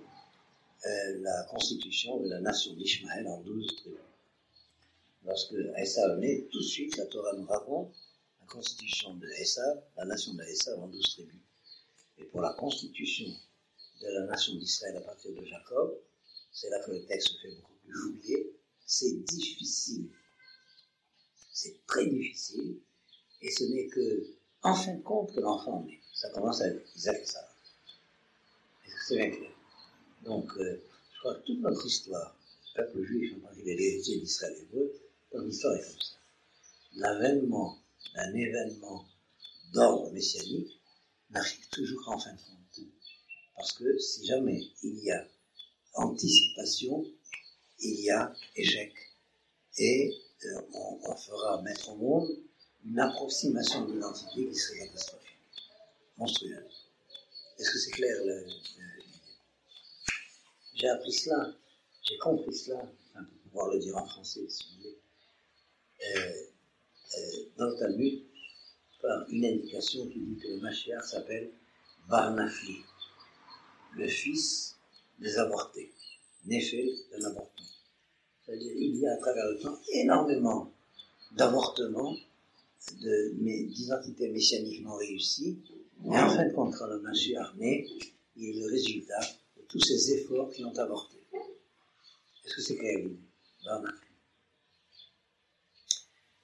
la constitution de la nation d'Ishmaël en 12 tribus. Lorsque Esav naît, tout de suite, la Torah nous raconte la constitution de Esav, la nation d'Esav en 12 tribus. Et pour la constitution de la nation d'Israël à partir de Jacob, c'est là que le texte se fait beaucoup plus fouillé, c'est difficile. C'est très difficile, et ce n'est que, en fin de compte, que l'enfant naît. Ça commence avec Isaac et Sarah. Est-ce que c'est bien clair? Donc, je crois que toute notre histoire, le peuple juif, en particulier l'héritier d'Israël hébreu, toute l'histoire est comme ça. L'avènement d'un événement d'ordre messianique n'arrive toujours qu'en fin de compte. Parce que si jamais il y a anticipation, il y a échec. Et on fera mettre au monde une approximation de l'identité qui serait catastrophique, monstrueuse. Est-ce que c'est clair l'idée? J'ai appris cela, j'ai compris cela, pour pouvoir le dire en français, si vous voulez, dans le Talmud, par une indication qui dit que le Mashiach s'appelle Bar Nafli, le fils des avortés, Néphel d'un avortement. C'est-à-dire il y a à travers le temps énormément d'avortements, d'identités messianiquement réussies, et en fin de compte, quand le Mashiach naît, il est le résultat de tous ces efforts qui ont avorté. Est-ce que c'est clair? Bar Nafli.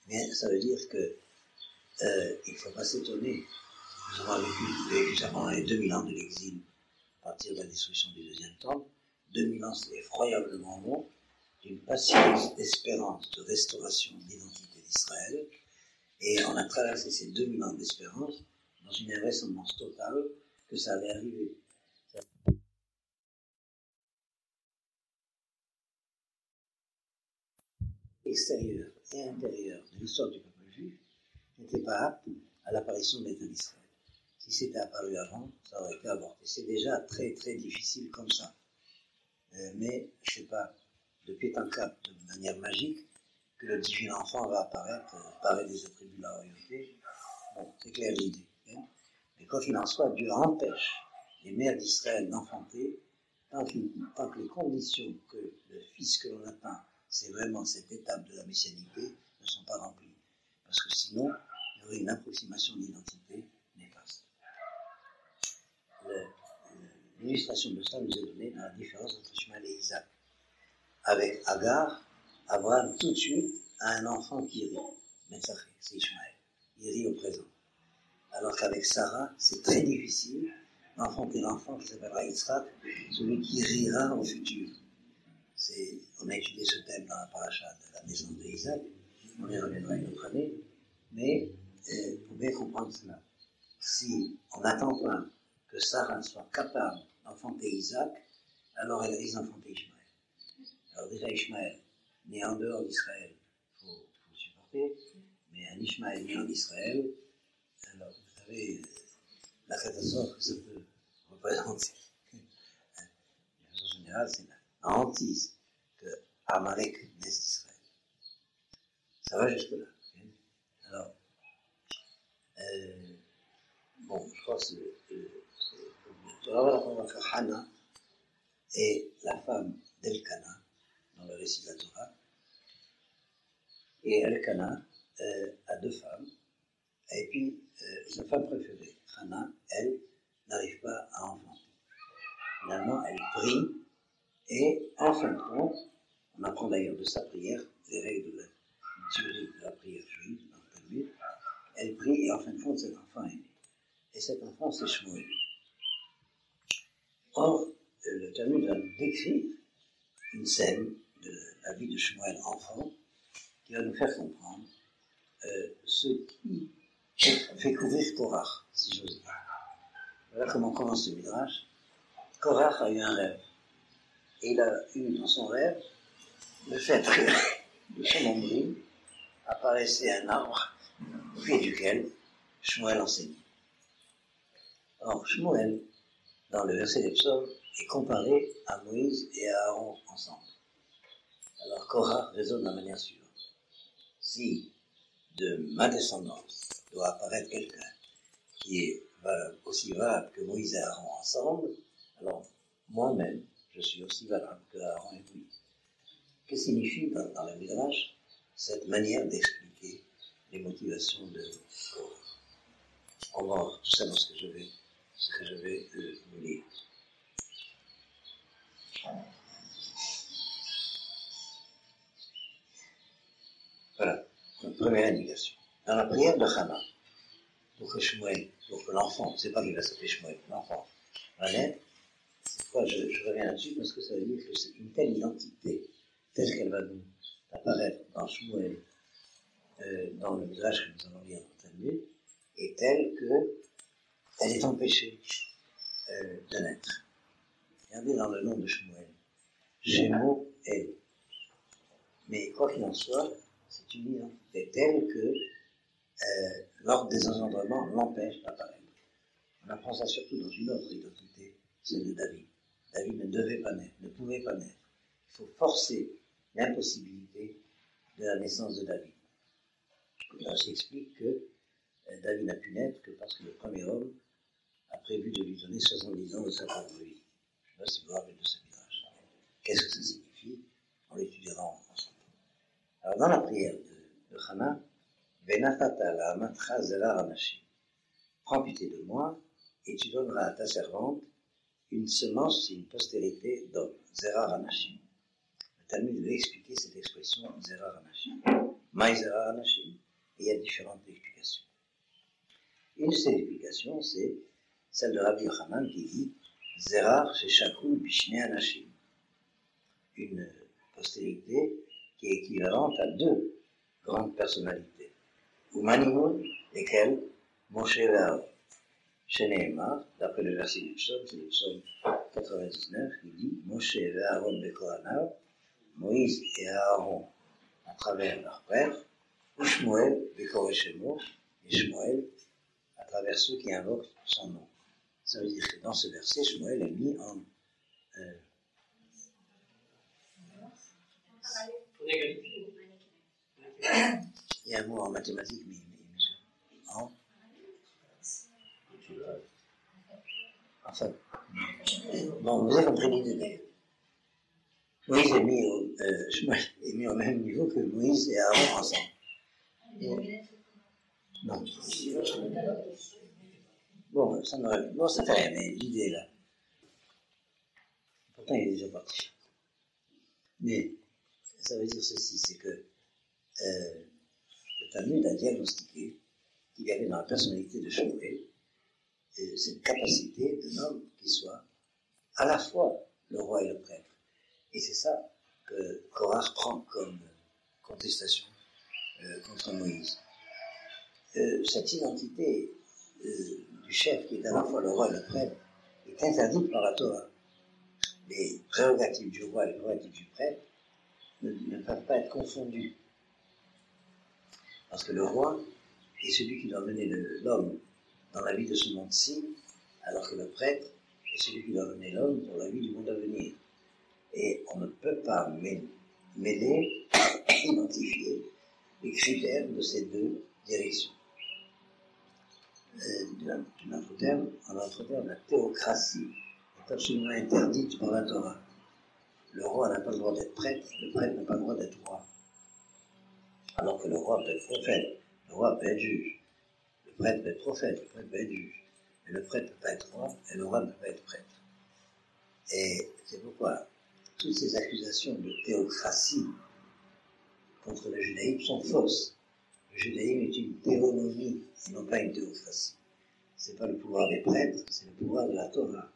Bien, ça veut dire que il ne faut pas s'étonner. Nous avons vécu pendant les 2000 ans de l'exil, à partir de la destruction du deuxième temple. 2000 ans, c'est effroyablement long, d'une patience, d'espérance, de restauration de l'identité d'Israël. Et on a traversé ces 2000 ans d'espérance dans une invraisemblance totale que ça allait arriver. Extérieur et intérieur de l'histoire du peuple juif n'était pas apte à l'apparition de l'État d'Israël. Si c'était apparu avant, ça aurait été avorté. C'est déjà très très difficile comme ça. Mais je ne sais pas, de pied en cap, de manière magique, que le divin enfant va apparaître par des attributs de la royauté. Bon, c'est clair l'idée. Hein. Mais quoi qu'il en soit, Dieu empêche les mères d'Israël d'enfanter tant que les conditions que le fils que l'on atteint, c'est vraiment cette étape de la messianité, ne sont pas remplies. Parce que sinon, il y aurait une approximation d'identité néfaste. L'illustration de cela nous est donnée dans la différence entre Ishmaël et Isaac. Avec Agar, Abraham tout de suite a un enfant qui rit. Metzaché, c'est Ishmaël. Il rit au présent. Alors qu'avec Sarah, c'est très difficile d'enfanter l'enfant qui s'appellera Yitzhak, celui qui rira au futur. On a étudié ce thème dans la paracha de la naissance d'Isaac. on y reviendra une autre année, mais vous pouvez comprendre cela. Si on n'attend pas que Sarah soit capable d'enfanter Isaac, alors elle risque d'enfanter Ishmaël. Alors déjà Ishmaël, né en dehors d'Israël, il faut le supporter, mais un Ishmaël né en Israël, alors vous savez la catastrophe que ça peut représenter. De façon générale, c'est la hantise que Amalek naisse d'Israël. Ça va jusque-là. Alors, je crois que c'est vraiment que Hannah est la femme d'Elkana dans le récit de la Torah. Et Elkana a deux femmes. Et puis, sa femme préférée, Hannah, elle, n'arrive pas à enfanter. Finalement, elle prie, et en fin de compte, on apprend d'ailleurs de sa prière, les règles de la liturgie de la prière juive, dans le Talmud. Elle prie, et en fin de compte, cet enfant est né. Et cet enfant, c'est Shmuel. Or, le Talmud va nous décrire une scène de la vie de Shmuel enfant, qui va nous faire comprendre ce qui fait couvrir Korach, si j'ose dire. Voilà comment commence ce midrash. Korach a eu un rêve. Et il a eu dans son rêve le fait que de son nombril apparaissait un arbre au pied duquel Shmuel enseignait. Or, Shmuel, dans le verset des psaumes, est comparé à Moïse et à Aaron ensemble. Alors, Korach raisonne de la manière suivante. Si de ma descendance doit apparaître quelqu'un qui est aussi valable que Moïse et Aaron ensemble, alors moi-même, je suis aussi valable que Aaron et Moïse. Que signifie dans le Midrash cette manière d'expliquer les motivations de Korach? On va voir tout ça dans ce que je vais vous lire. Voilà, une première indication. Dans la prière de Hannah, pour que Shmuel, pour que l'enfant, c'est pas qu'il va s'appeler Shmuel, l'enfant va naître, c'est pourquoi je reviens là-dessus, parce que ça veut dire que c'est une telle identité, telle qu'elle va nous apparaître dans Shmuel, dans le Midrash que nous allons lire dans le Talmud, est telle qu'elle est empêchée de naître. Regardez dans le nom de Shmuel, Shemo El. Mais quoi qu'il en soit, c'est une identité telle que l'ordre des engendrements l'empêche d'apparaître. On apprend ça surtout dans une autre identité, celle de David. David ne devait pas naître, ne pouvait pas naître. Il faut forcer l'impossibilité de la naissance de David. Là, s'explique que David n'a pu naître que parce que le premier homme a prévu de lui donner 70 ans de sa propre vie. Je ne sais pas si vous vous rappelez de ce message. Qu'est-ce que ça signifie? On l'étudiera ensemble. Alors, dans la prière de Hannah, Venatata la amatra zera ranashim. Prends pitié de moi, et tu donneras à ta servante une semence et une postérité d'hommes. Zera ranashim. Le Talmud veut expliquer cette expression zera ranashim. Maï zera ranashim, et il y a différentes explications. Une de ces explications, c'est celle de Rabbi Yochanan qui dit Zerar sheshakul bishne anashim. Une postérité qui est équivalente à deux grandes personnalités. Umanimoun, lesquelles Moshe et Aaron. Sheneemar, d'après le verset du psaume, c'est le psaume 99, qui dit Moshe et Aaron bekohanav, Moïse et Aaron à travers leur père, ou Shmuel bekoreshemo, et Shmuel à travers ceux qui invoquent son nom. Ça veut dire que dans ce verset, Shmuel est mis en il y a un mot en mathématiques, mais enfin, bon, vous avez compris l'idée. Moïse Shmuel est mis au même niveau que Moïse et Aaron ensemble. Non. Bon, ça fait rien, mais l'idée est là. Pourtant, il est déjà parti. Mais ça veut dire ceci, c'est que le Talmud a diagnostiqué qu'il y avait dans la personnalité de Shmuel cette capacité d'un homme qui soit à la fois le roi et le prêtre. Et c'est ça que Korach prend comme contestation contre Moïse. Cette identité du chef, qui est à la fois le roi et le prêtre, est interdite par la Torah. Les prérogatives du roi et les prérogatives du prêtre ne peuvent pas être confondues. Parce que le roi est celui qui doit mener l'homme dans la vie de ce monde-ci, alors que le prêtre est celui qui doit mener l'homme pour la vie du monde à venir. Et on ne peut pas mêler, identifier les critères de ces deux directions. En d'autres termes, la théocratie est absolument interdite par la Torah. Le roi n'a pas le droit d'être prêtre, le prêtre n'a pas le droit d'être roi. Alors que le roi peut être prophète, le roi peut être juge, le prêtre peut être prophète, le prêtre peut être juge, mais le prêtre ne peut pas être roi et le roi ne peut pas être prêtre. Et c'est pourquoi toutes ces accusations de théocratie contre le judaïsme sont fausses. Le judaïsme est une théonomie, et non pas une théocratie. Ce n'est pas le pouvoir des prêtres, c'est le pouvoir de la Torah.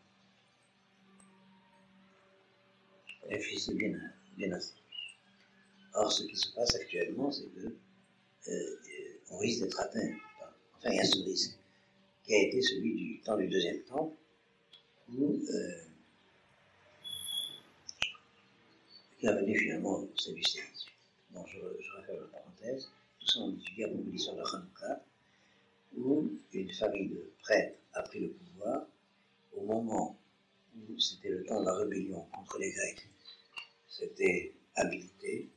Réfléchissez bien à ça. Or, ce qui se passe actuellement, c'est que on risque d'être atteint. Enfin, il y a ce risque, qui a été celui du temps du deuxième temple, où qui a venu finalement au Sadducéisme. Bon, je referme la parenthèse. Tout ça, on étudie à propos de l'histoire de Hanouka, où une famille de prêtres a pris le pouvoir au moment où c'était le temps de la rébellion contre les Grecs. C'était habilité.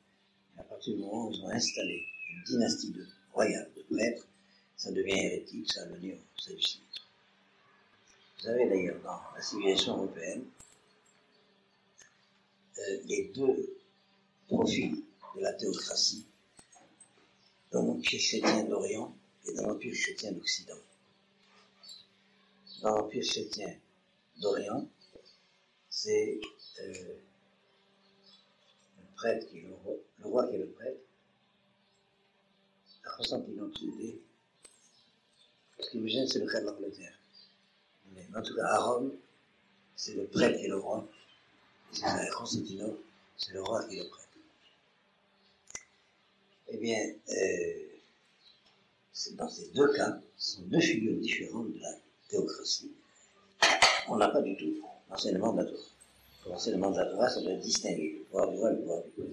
À partir du moment où ils ont installé une dynastie royale de prêtres, ça devient hérétique, ça a mené au Sadducéisme. Vous avez d'ailleurs dans la civilisation européenne les deux profils de la théocratie dans l'Empire chrétien d'Orient et dans l'Empire chrétien d'Occident. Dans l'Empire chrétien d'Orient, c'est le prêtre qui est le roi qui est le prêtre, la Constantinople qui est. Ce qui me gêne, c'est le cas de l'Angleterre. Mais en tout cas, à Rome, c'est le prêtre qui est le roi. Et à Constantinople, c'est le roi qui est le prêtre. Eh bien, dans ces deux cas, ce sont deux figures différentes de la théocratie. On n'a pas du tout l'enseignement de la Torah. L'enseignement de la Torah, ça doit être distingué, le pouvoir du roi et le pouvoir du prêtre.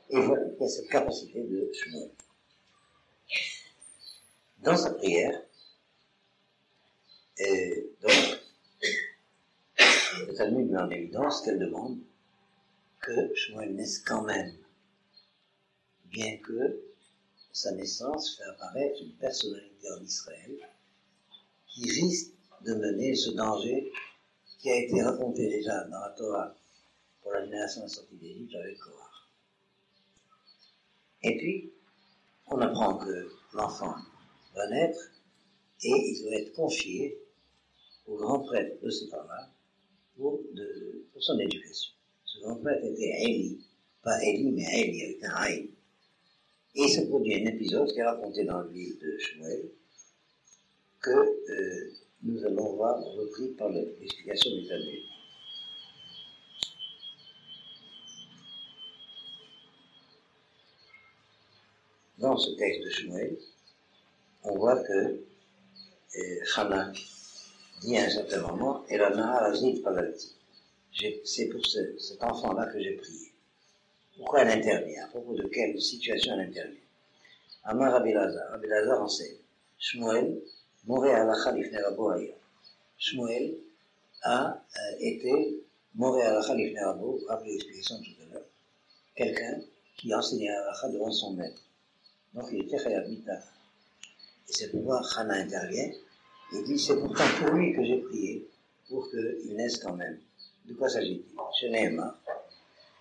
Et voilà, il y a cette capacité de Shmuel. Dans sa prière, donc, le Talmud met en évidence qu'elle demande que Shmuel naisse quand même, bien que sa naissance fait apparaître une personnalité en Israël qui risque de mener ce danger qui a été raconté déjà dans la Torah pour la génération de la sortie d'Égypte avec Korah. Et puis, on apprend que l'enfant va naître et il va être confié au grand prêtre de ce temps-là pour son éducation. Ce grand prêtre était Élie, pas Élie, mais Élie avec un Aïn. Et il se produit un épisode qui est raconté dans le livre de Shmuel que nous allons voir repris par l'explication du Talmud. Dans ce texte de Shmuel, on voit que Hana dit à un certain moment « Elana Azit Palalti ». C'est pour cet enfant-là que j'ai prié. Pourquoi elle intervient? À propos de quelle situation elle intervient? Amar Rabbi Lazar enseigne. Shmuel, Moré Halacha Lifnei Rabo Aya. Shmuel a été Moré Halacha Lifnei Rabo, vous rappelez l'explication tout à l'heure, quelqu'un qui enseignait Halacha devant son maître. Donc il était Chayab Mitaf. Et c'est pourquoi Hana intervient. Il dit, c'est pourtant pour lui que j'ai prié, pour qu'il naisse quand même. De quoi s'agit-il? Chez Nehemar,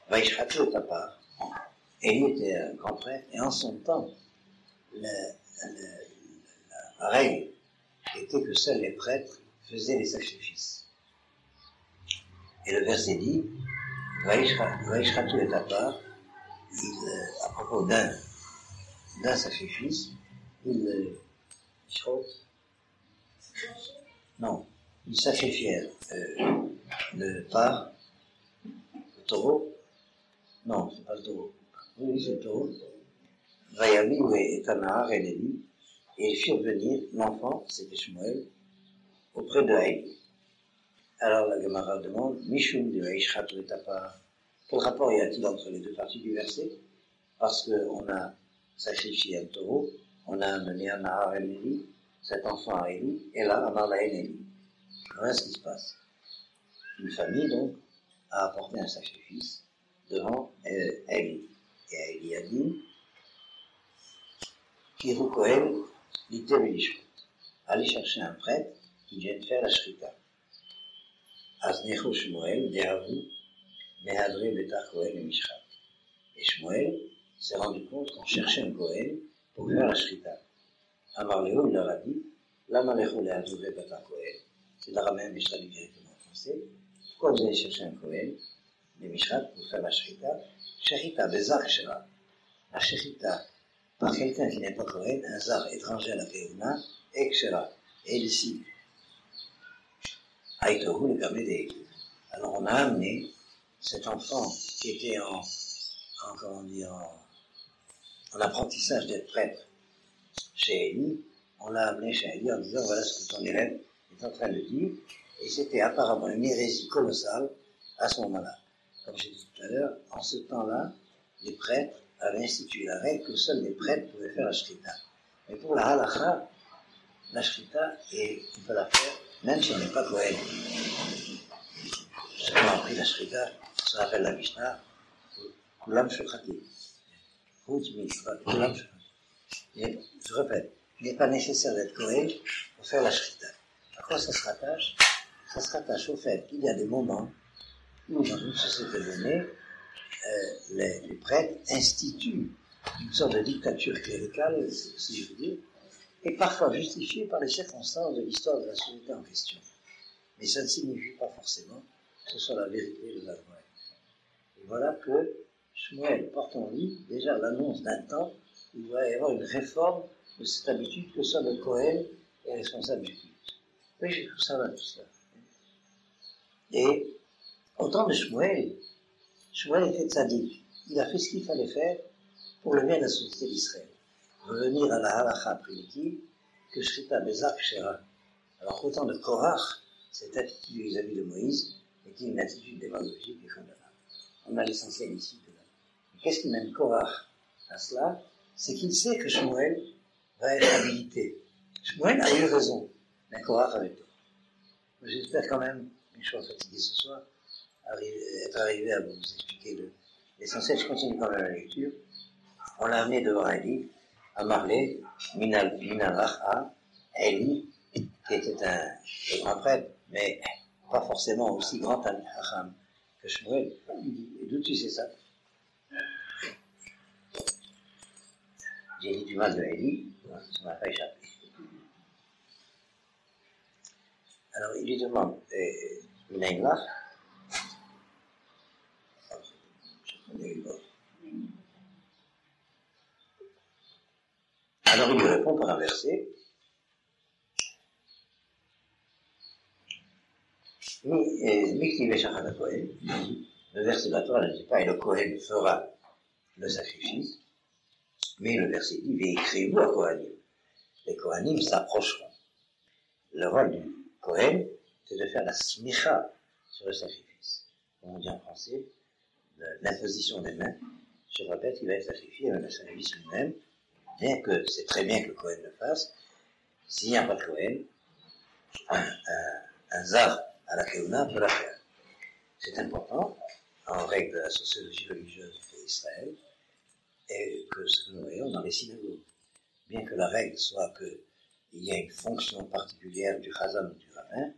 Vaishchatu est à part. Et il était un grand prêtre, et en son temps, la règle était que seuls les prêtres faisaient les sacrifices. Et le verset dit, Vaishchatu est à part, à propos d'un sacrifice, il sacrifiait le taureau, non, c'est pas le taureau, oui, c'est le taureau, Vayavi et Tanahar et Lévi, et ils firent venir l'enfant, c'était Shmuel, auprès de Haïli. Alors la Gemara demande, Mishum de Haïshrat ou Etapa, quel rapport y a-t-il entre les deux parties du verset? Parce qu'on a sacrifié un taureau, on a amené un Nahar et Lévi, cet enfant à Élie, et là, Amala et Lévi. Voilà ce qui se passe. Une famille, donc, a apporté un sacrifice devant Élie. Et Élie a dit, Kiru Kohen, l'ité Belishkot. Allez chercher un prêtre qui vienne faire la shrita. Aznecho Shmuel, Dehavu, Mehadre Betar Kohen et Mishrat. Et Shmuel s'est rendu compte qu'on cherchait un Kohen pour faire la shrita. Amar Léo, il leur a dit, Lama Lecho Lehavu Betar Kohen. C'est l'araméen, mais je traduis directement en français. Pourquoi vous allez chercher un Kohen, les Mishrat, pour faire la shrita? Shrita, Bezar Shera. La shrita, par quelqu'un qui n'est pas Kohen, un zar étranger à la Keuna, et Kshera. Et ici, Aïtohu le Kamedé. Alors on a amené cet enfant qui était en apprentissage d'être prêtre chez Élie, on l'a amené chez Élie en disant voilà ce que ton élève est en train de dire, et c'était apparemment une hérésie colossale à ce moment-là. Comme j'ai dit tout à l'heure, en ce temps-là, les prêtres avaient institué la règle que seuls les prêtres pouvaient faire la shrita. Mais pour la halakha, la shrita, on peut la faire même si on n'est pas Kohen. J'ai appris la shrita, ça s'appelle la Mishnah, Kulam Shokrati. Kulam Shokrati. Je répète, il n'est pas nécessaire d'être Kohen pour faire la shrita. À quoi ça se rattache? Ça se rattache au fait qu'il y a des moments où, dans une société donnée, les prêtres instituent une sorte de dictature cléricale, si je veux dire, et parfois justifiée par les circonstances de l'histoire de la société en question. Mais ça ne signifie pas forcément que ce soit la vérité de la loi. Et voilà que Shmuel porte en lui déjà l'annonce d'un temps où il va y avoir une réforme de cette habitude que soit le Kohen est responsable du culte. Oui, j'ai tout ça dans tout cela. Et au temps de Shmuel était tzaddik. Il a fait ce qu'il fallait faire pour le bien de la société d'Israël. Revenir à la halakha primitive que Shrita Bezak Shera. Alors qu'au temps de Korach, cette attitude vis-à-vis de Moïse était une attitude démagogique et condamnable. On a l'essentiel ici de là. Qu'est-ce qui mène Korach à cela? C'est qu'il sait que Shmuel va être habilité. Shmuel a eu raison, mais Korach avait tort. J'espère quand même, mais je suis fatigué ce soir, être arrivé à vous expliquer l'essentiel. Je continue quand même la lecture. On l'a amené devant Élie, à Marley, Minalacha, Élie, qui était un grand prêtre, mais pas forcément aussi grand Hacham que Shmuel. Il dit, et d'où tu sais ça? J'ai dit du mal de Élie, ça ne m'a pas échappé. Alors il lui demande, Minalach, alors il lui répond par un verset. Le verset de la Torah ne dit pas et le Kohen fera le sacrifice, mais le verset dit Véécrivez-vous à Kohanim. Les Kohanim s'approcheront. Le rôle du Kohen, c'est de faire la smicha sur le sacrifice. Comme on dit en français, l'imposition des mains. Je répète, il va être sacrifié avec le sacrifice lui-même, bien que c'est très bien que le Kohen le fasse. S'il n'y a pas de Kohen, un zar à la Keuna peut la faire. C'est important, en règle de la sociologie religieuse d'Israël, et que ce que nous voyons dans les synagogues. Bien que la règle soit qu'il y a une fonction particulière du chazan ou du rabbin,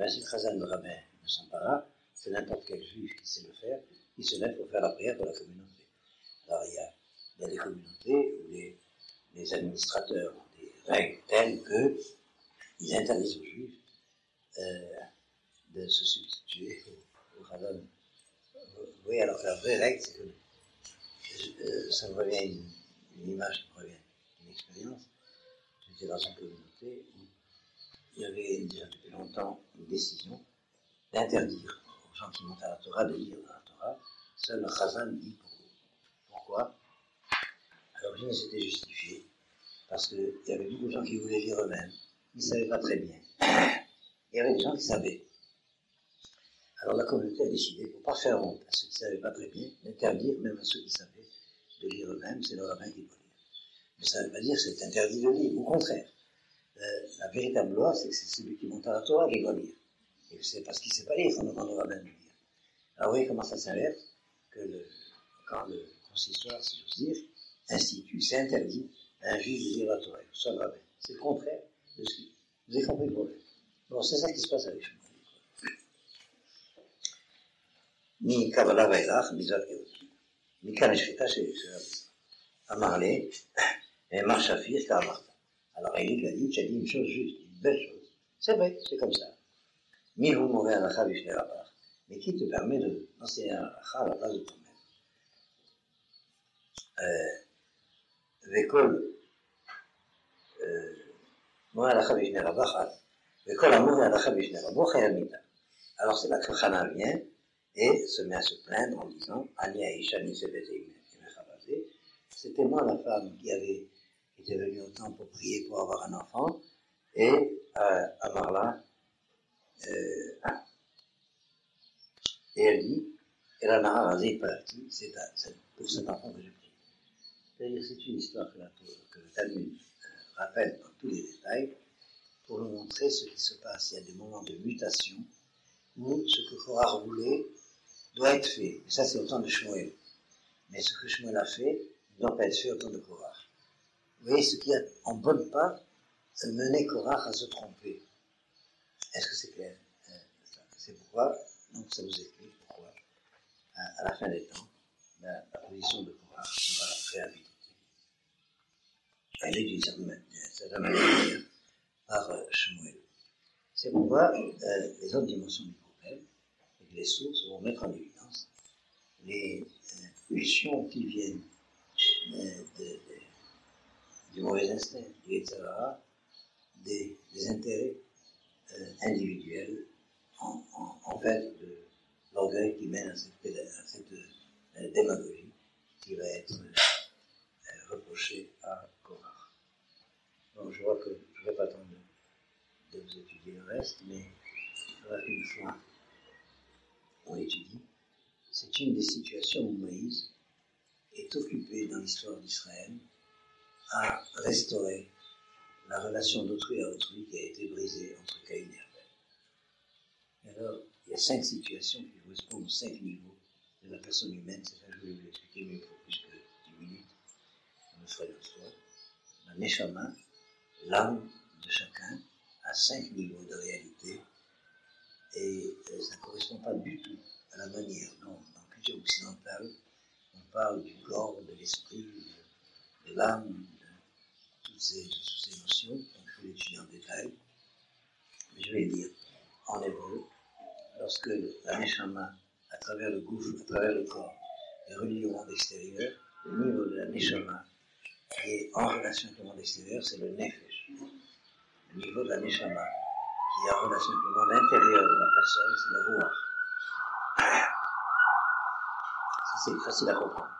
si le chazan et le rabbin ne sont pas là, c'est n'importe quel juif qui sait le faire, qui se lève pour faire la prière pour la communauté. Alors il y a des communautés où les administrateurs ont des règles telles qu'ils interdisent aux juifs de se substituer au chazan. Oui, alors la vraie règle, c'est que ça me revient une image qui me revient, une expérience. J'étais dans une communauté où il y avait déjà depuis longtemps une décision d'interdire aux gens qui montent à la Torah de lire la Torah. Seul le chazan lit pour eux. Pourquoi? Alors l'origine s'était justifiée, parce qu'il y avait beaucoup de gens qui voulaient lire eux-mêmes, ils ne savaient pas très bien. Il y avait des gens qui savaient. Alors la communauté a décidé, pour ne pas faire honte à ceux qui ne savaient pas très bien, d'interdire même à ceux qui savaient de lire eux-mêmes, c'est le rabbin qui doit lire. Mais ça ne veut pas dire que c'est interdit de lire, au contraire. La véritable loi, c'est que c'est celui qui monte à la Torah qui doit lire. Et c'est parce qu'il ne sait pas lire qu'on demande au rabbin de lire. Alors vous voyez comment ça s'inverse, que quand le consistoire, si j'ose dire, institue, c'est interdit à un juge de lire la Torah, soit le rabbin. C'est le contraire de ce qui... Vous avez compris le problème. Bon, c'est ça qui se passe avec Shmuel. Ni Kabbalah Vailach, Mizat Keot. Ni Kaneshvita chez Amarlé, et Marshafir, Karamarta. Alors Élie a dit, tu as dit une chose juste, une belle chose. C'est vrai, c'est comme ça. Milou Moré Alacha Vishne Rabach, mais qui te permet d'enseigner Alacha à la place de ton maître. Vekol Moré Alacha Vishne Rabach, Vekol Moré Alacha Vishne Rabach, Hayamita. Alors c'est là que Chana vient et se met à se plaindre en disant, Ani Aisha Nisebete Imechabazé, c'était moi la femme qui était venue au temple pour prier pour avoir un enfant, et Amarla, et elle dit, et la Nahar Azé Parati, c'est pour cet enfant que je prie. C'est-à-dire, c'est une histoire que le Talmud rappelle dans tous les détails, pour nous montrer ce qui se passe. Il y a des moments de mutation où ce que Korah voulait doit être fait. Et ça, c'est au temps de Shmuel. Mais ce que Shmuel a fait ne doit pas être fait au temps de Korah. Vous voyez, ce qui a en bonne part mené Korah à se tromper. Est-ce que c'est clair? C'est pourquoi, donc ça vous explique pourquoi, à la fin des temps, la position de Korah sera réhabilitée. Elle est d'une certaine manière par Shmuel. C'est pourquoi les autres dimensions du problème, et les sources vont mettre en évidence les pulsions qui viennent du mauvais instinct, du etc., des intérêts individuels en fait de l'orgueil qui mène à cette démagogie qui va être reprochée à Korah. Donc je vois que je ne vais pas attendre de vous étudier le reste, mais il faudra qu'une fois on étudie. C'est une des situations où Moïse est occupé dans l'histoire d'Israël à restaurer la relation d'autrui à autrui qui a été brisée entre Caïn et Abel. Et alors, il y a 5 situations qui correspondent aux 5 niveaux de la personne humaine. C'est ça que je voulais vous expliquer, mais il faut plus que 10 minutes. On le fera une autre fois. La Neshama, l'âme de chacun, a 5 niveaux de réalité. Et ça ne correspond pas du tout à la manière dont, dans la culture occidentale, on parle du corps, de l'esprit, de l'âme, de toutes ces notions. Donc je vais l'étudier en détail. Mais je vais le dire en hébreu. Lorsque la Neshama, à travers le gouffre, à travers le corps, est reliée au monde extérieur, le niveau de la Neshama qui est en relation avec le monde extérieur, c'est le Nefesh. Le niveau de la Neshama qui est en relation avec le monde intérieur de la personne, c'est le Ruach. Ça, c'est facile à comprendre.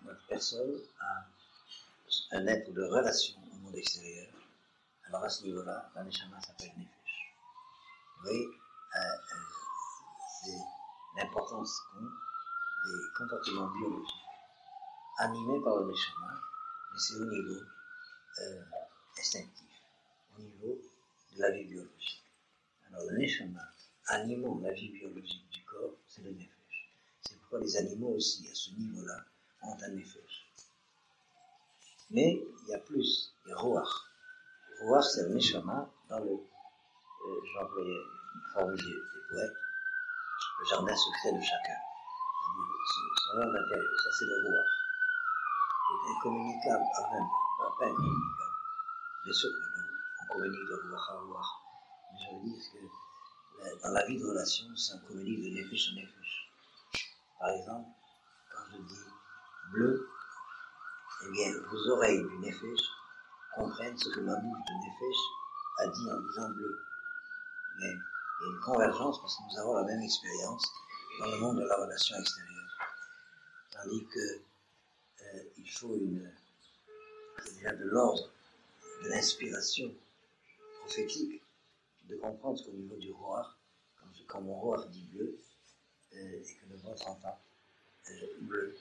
Notre personne a un être de relation au monde extérieur. Alors à ce niveau-là, la Neshama s'appelle Nefesh. Vous voyez, c'est l'importance qu'ont des comportements biologiques animés par le Neshama, mais c'est au niveau instinctif, au niveau de la vie biologique. Alors le Neshama, animant la vie biologique du corps, c'est le Nefesh. C'est pourquoi les animaux aussi, à ce niveau-là, ont un Nefesh. Mais il y a plus, il y a Ruach. Ruach, c'est le Neshama dans le, j'employais une formule des poètes, le jardin secret de chacun. Son monde intérieur, ça c'est le Ruach, qui est incommunicable, pas incommunicable. Bien sûr qu'on communique de Ruach à Ruach, mais je veux dire que dans la vie de relation, c'est un communique de Nefesh à Nefesh. Par exemple, quand je dis bleu, eh bien, vos oreilles du Nefesh comprennent ce que ma bouche de Nefesh a dit en disant bleu. Mais il y a une convergence parce que nous avons la même expérience dans le monde de la relation extérieure. Tandis que faut c'est déjà de l'ordre de l'inspiration prophétique de comprendre qu'au niveau du roi, quand mon roi dit bleu, et que le vôtre entend bleu,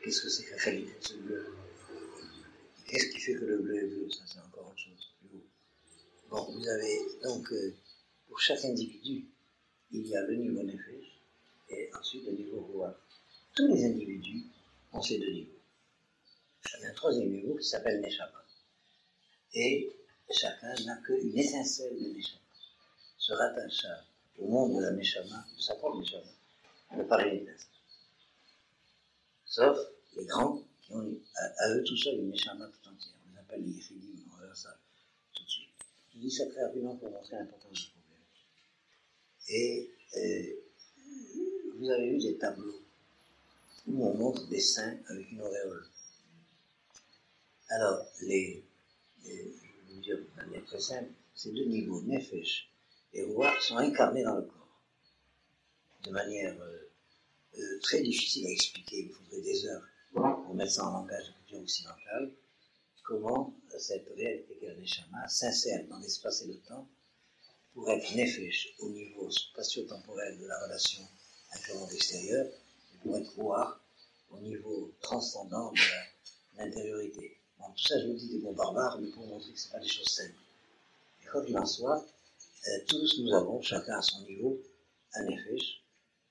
qu'est-ce que c'est que la qualité de ce bleu? Qu'est-ce qui fait que le bleu est bleu? Ça, c'est encore autre chose, plus haut. Bon, vous avez donc, pour chaque individu, il y a le niveau nefesh et ensuite le niveau roi. Tous les individus ont ces deux niveaux. Il y a un troisième niveau qui s'appelle neshama. Et chacun n'a qu'une étincelle de neshama. Se rattache au monde de la neshama, de sa propre neshama, de par une étincelle. Sauf les grands qui ont à eux tout seuls une neshama tout entière. On les appelle les yéchidim, on verra ça tout de suite. Je dis ça très rapidement pour montrer l'importance du problème. Et vous avez vu des tableaux où on montre des saints avec une auréole. Alors, je vais vous dire de manière très simple, ces deux niveaux, nefesh et ruach, sont incarnés dans le corps. De manière très difficile à expliquer, il faudrait des heures pour mettre ça en langage de culture occidentale, comment cette réalité qu'est la neshama s'insère dans l'espace et le temps pour être nefesh au niveau spatio-temporel de la relation avec le monde extérieur, et pour être ruach au niveau transcendant de l'intériorité. Bon, tout ça, je vous dis des mots barbares, mais pour montrer que ce n'est pas des choses simples. Et quoi qu'il en soit, tous nous avons, chacun à son niveau, un nefesh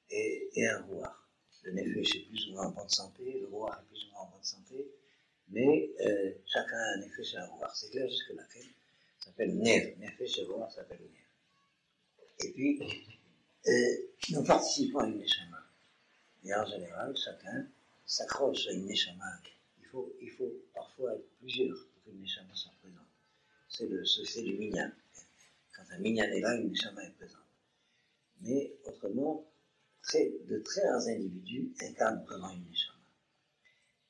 et un ruach. Le nefesh est plus ou moins en bonne santé, le ruach est plus ou moins en bonne santé, mais chacun a un nefesh et un ruach. C'est clair jusque-là. Ça s'appelle nev. Nefesh et ruach s'appelle nev. Et puis, nous participons à une neshama. Et en général, chacun s'accroche à une neshama. Il faut parfois être plusieurs pour qu'une neshama soit présente. C'est le secret du minyan. Quand un minyan est là, une neshama est présente. Mais autrement, de très rares individus incarnent vraiment une neshama.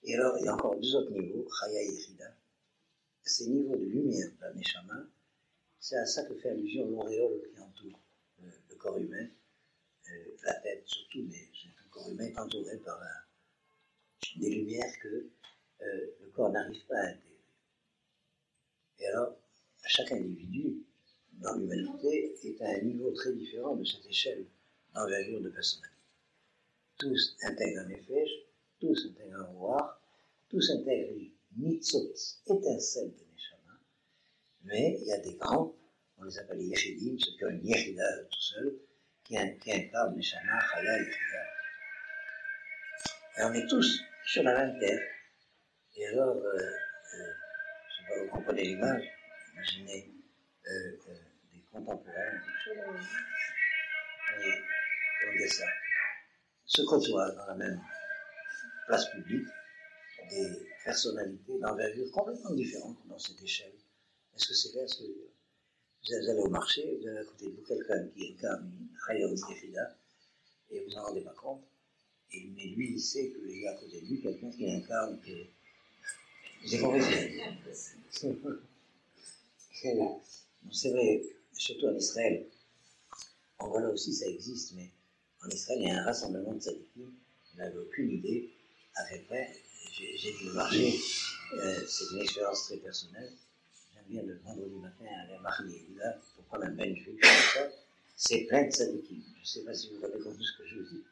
Et alors, il y a encore deux autres niveaux, chaya et yechida. Ces niveaux de lumière de la neshama, c'est à ça que fait allusion l'auréole qui entoure le corps humain, la tête surtout, mais le corps humain est entouré par des lumières que le corps n'arrive pas à intégrer. Et alors, chaque individu dans l'humanité est à un niveau très différent de cette échelle d'envergure de personnalité. Tous intègrent un nefesh, tous intègrent un ruach, tous intègrent les mitzvot, étincelles de neshama, mais il y a des grands, on les appelle les yechidim, ceux qui ont une yechida tout seuls, qui incarnent neshama, chaya, yechida. Et on est tous sur la même terre. Et alors, je ne sais pas, vous comprenez l'image, imaginez des contemporains, comment dire ça, se côtoient dans la même place publique, des personnalités d'envergure complètement différentes dans cette échelle. Est-ce que c'est clair ce que vous allez au marché, vous avez à côté de vous quelqu'un qui incarne une chaya ou une yechida, et vous n'en rendez pas compte, mais lui, il sait qu'il y a à côté de lui quelqu'un qui incarne que... Vous avez compris? C'est vrai, surtout en Israël. En voilà aussi, ça existe, mais en Israël, il y a un rassemblement de tzadikim. Je n'avais aucune idée. À peu près, j'ai vu le marché. C'est une expérience très personnelle. J'aime bien le vendredi matin aller à Marlier, là, pour prendre un bain de jus, c'est plein de tzadikim. Je ne sais pas si vous avez compris ce que je vous dis.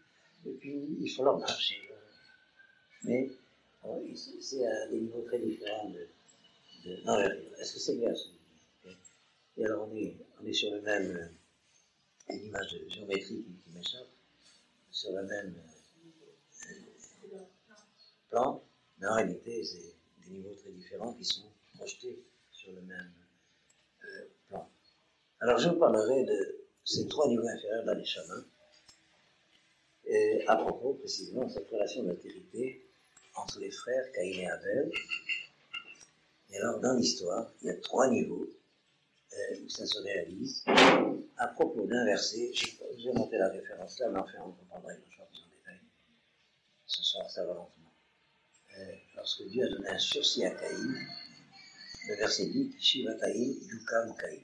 Et puis, il faut leur marcher. Mais oui, c'est à des niveaux très différents d'envergure. Est-ce que c'est bien ça? Et alors, on est sur le même, une image de géométrie qui m'échappe, sur le même plan, mais en réalité, c'est des niveaux très différents qui sont projetés sur le même plan. Alors, je vous parlerai de ces trois niveaux inférieurs dans les chamans, à propos précisément de cette relation d'altérité entre les frères Caïn et Abel. Et alors, dans l'histoire, il y a trois niveaux où ça se réalise. À propos d'un verset, je vous ai montré la référence là, mais enfin, on comprendra une chose plus en détail. Ce soir, ça va lentement. Lorsque Dieu a donné un sursis à Caïn, le verset dit Shiva Caïn, Yukam Caïn.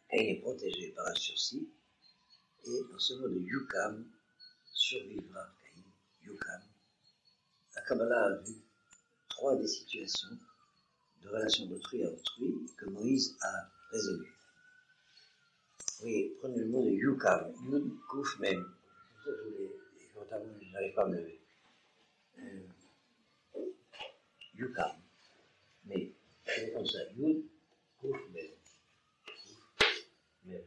Caïn est protégé par un sursis, et dans ce mot de Yukam, survivra Caïn, Yukam. La Kabbalah a vu 3 des situations de relation d'autrui à autrui que Moïse a résolues. Oui, prenez le mot de Yukam, Yud, Kouf, Mem. C'est pour ça que je n'arrive pas à me lever. Yukam. Mais c'est comme ça, Yud, Kouf, Mem. Mem.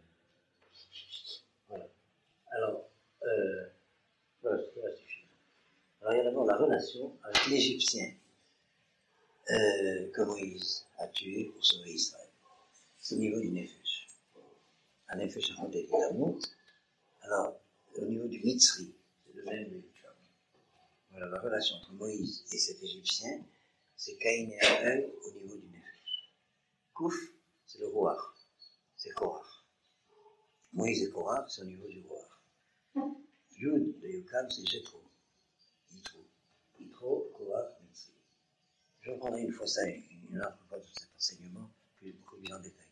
Voilà. Alors, voilà, ça suffit. Alors, il y a d'abord la relation avec l'Égyptien que Moïse a tué pour sauver Israël. C'est au niveau du Nefesh. Un Nefesh a rendu évidemment. Alors, au niveau du Mitzri, c'est le même Yukam. Voilà, la relation entre Moïse et cet Égyptien, c'est Caïn et Abel au niveau du Nefesh. Kouf, c'est le Roar, c'est Korah. Moïse et Korah, c'est au niveau du Roar. Yud, le Yukam, c'est Jétro. Yitro, Korah, Mitzri. Je reprendrai une fois ça, une autre fois tout cet enseignement, puis beaucoup plus en détail.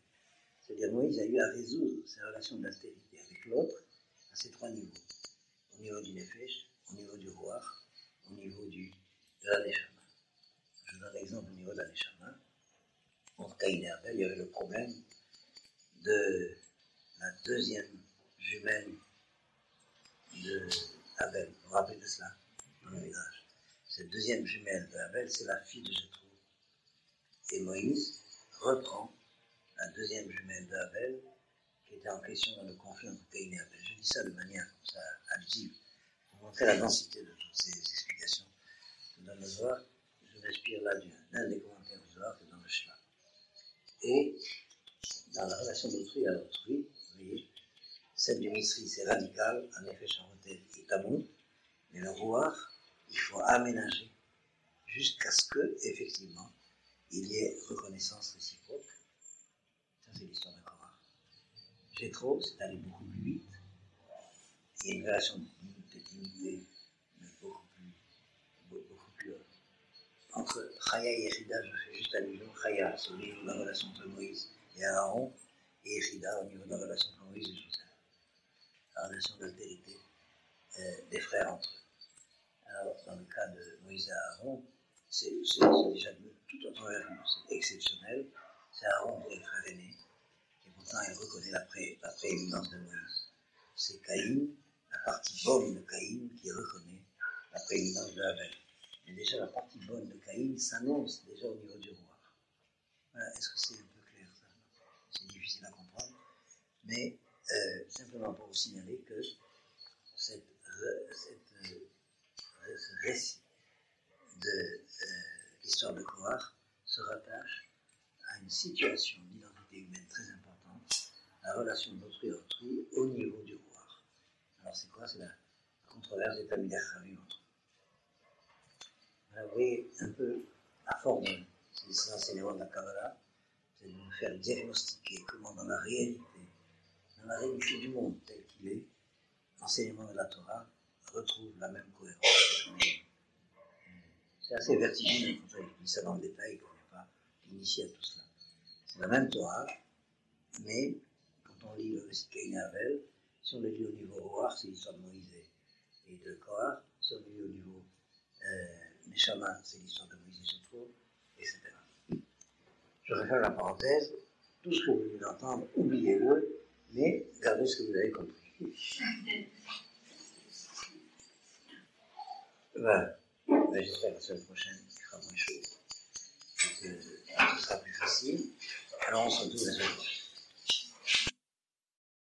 C'est-à-dire Moïse a eu à résoudre ses relations d'altérité avec l'autre à ces 3 niveaux. Au niveau du Nefesh, au niveau du Roar, au niveau de la Neshama. Je donne l'exemple au niveau de la Neshama. Entre Caïn et Abel, il y avait le problème de la deuxième jumelle de Abel. Vous vous rappelez de cela dans le Midrash. Cette deuxième jumelle de Abel, c'est la fille de Jétro. Et Moïse reprend la deuxième jumelle d'Abel qui était en question dans le conflit entre Caïn et Abel. Je dis ça de manière comme ça allusive pour montrer la densité de toutes ces explications que dans le Zohar. Je m'inspire là d'un des commentaires du Zohar que dans le Shema. Et dans la relation d'autrui à l'autrui, vous voyez, celle du Mitzri, c'est radical, en effet, Charotel et Tamoud, mais le Roar, il faut aménager jusqu'à ce que, effectivement, il y ait reconnaissance réciproque. Ça, c'est l'histoire de Korah. Jétro, c'est allé beaucoup plus vite. Il y a une relation d'intimité, mais beaucoup plus entre Chaya et Echida, je fais juste allusion. Chaya, c'est au niveau de la relation entre Moïse et Aaron, et Echida au niveau de la relation entre Moïse et Joseph. La relation d'altérité des frères entre eux. Alors, dans le cas de Moïse et Aaron, c'est déjà tout autre chose, c'est exceptionnel. C'est Aaron qui est le frère aîné, et pourtant il reconnaît la prééminence de Moïse. C'est Caïn, la partie bonne de Caïn, qui reconnaît la prééminence de Abel. Mais déjà, la partie bonne de Caïn s'annonce déjà au niveau du roi. Voilà, est-ce que c'est un peu clair ça? C'est difficile à comprendre, mais simplement pour vous signaler que ce récit de l'histoire de Korah se rattache à une situation d'identité humaine très importante, la relation d'autrui à autrui au niveau du roi. Alors c'est quoi? C'est la controverse des Talmidei Chachamim entre eux. Vous voyez un peu la forme de ces enseignements de la Kabbalah, c'est de nous faire diagnostiquer comment dans la réalité du monde tel qu'il est, l'enseignement de la Torah retrouve la même cohérence. C'est assez vertigineux, comme ça, je dis ça dans le détail, qu'on n'est pas initié à tout cela. C'est la même Torah, mais quand on lit le récit de Caïn et Abel, si on le lit au niveau Roar, c'est l'histoire de Moïse et de Korah, si on le lit au niveau Neshama, c'est l'histoire de Moïse et Jétro, etc. Je referme la parenthèse, tout ce que vous venez d'entendre, oubliez-le, mais gardez ce que vous avez compris. Voilà. J'espère que la semaine prochaine, il sera moins chaud. Donc, ce sera plus facile. Alors, on se retrouve la semaine prochaine.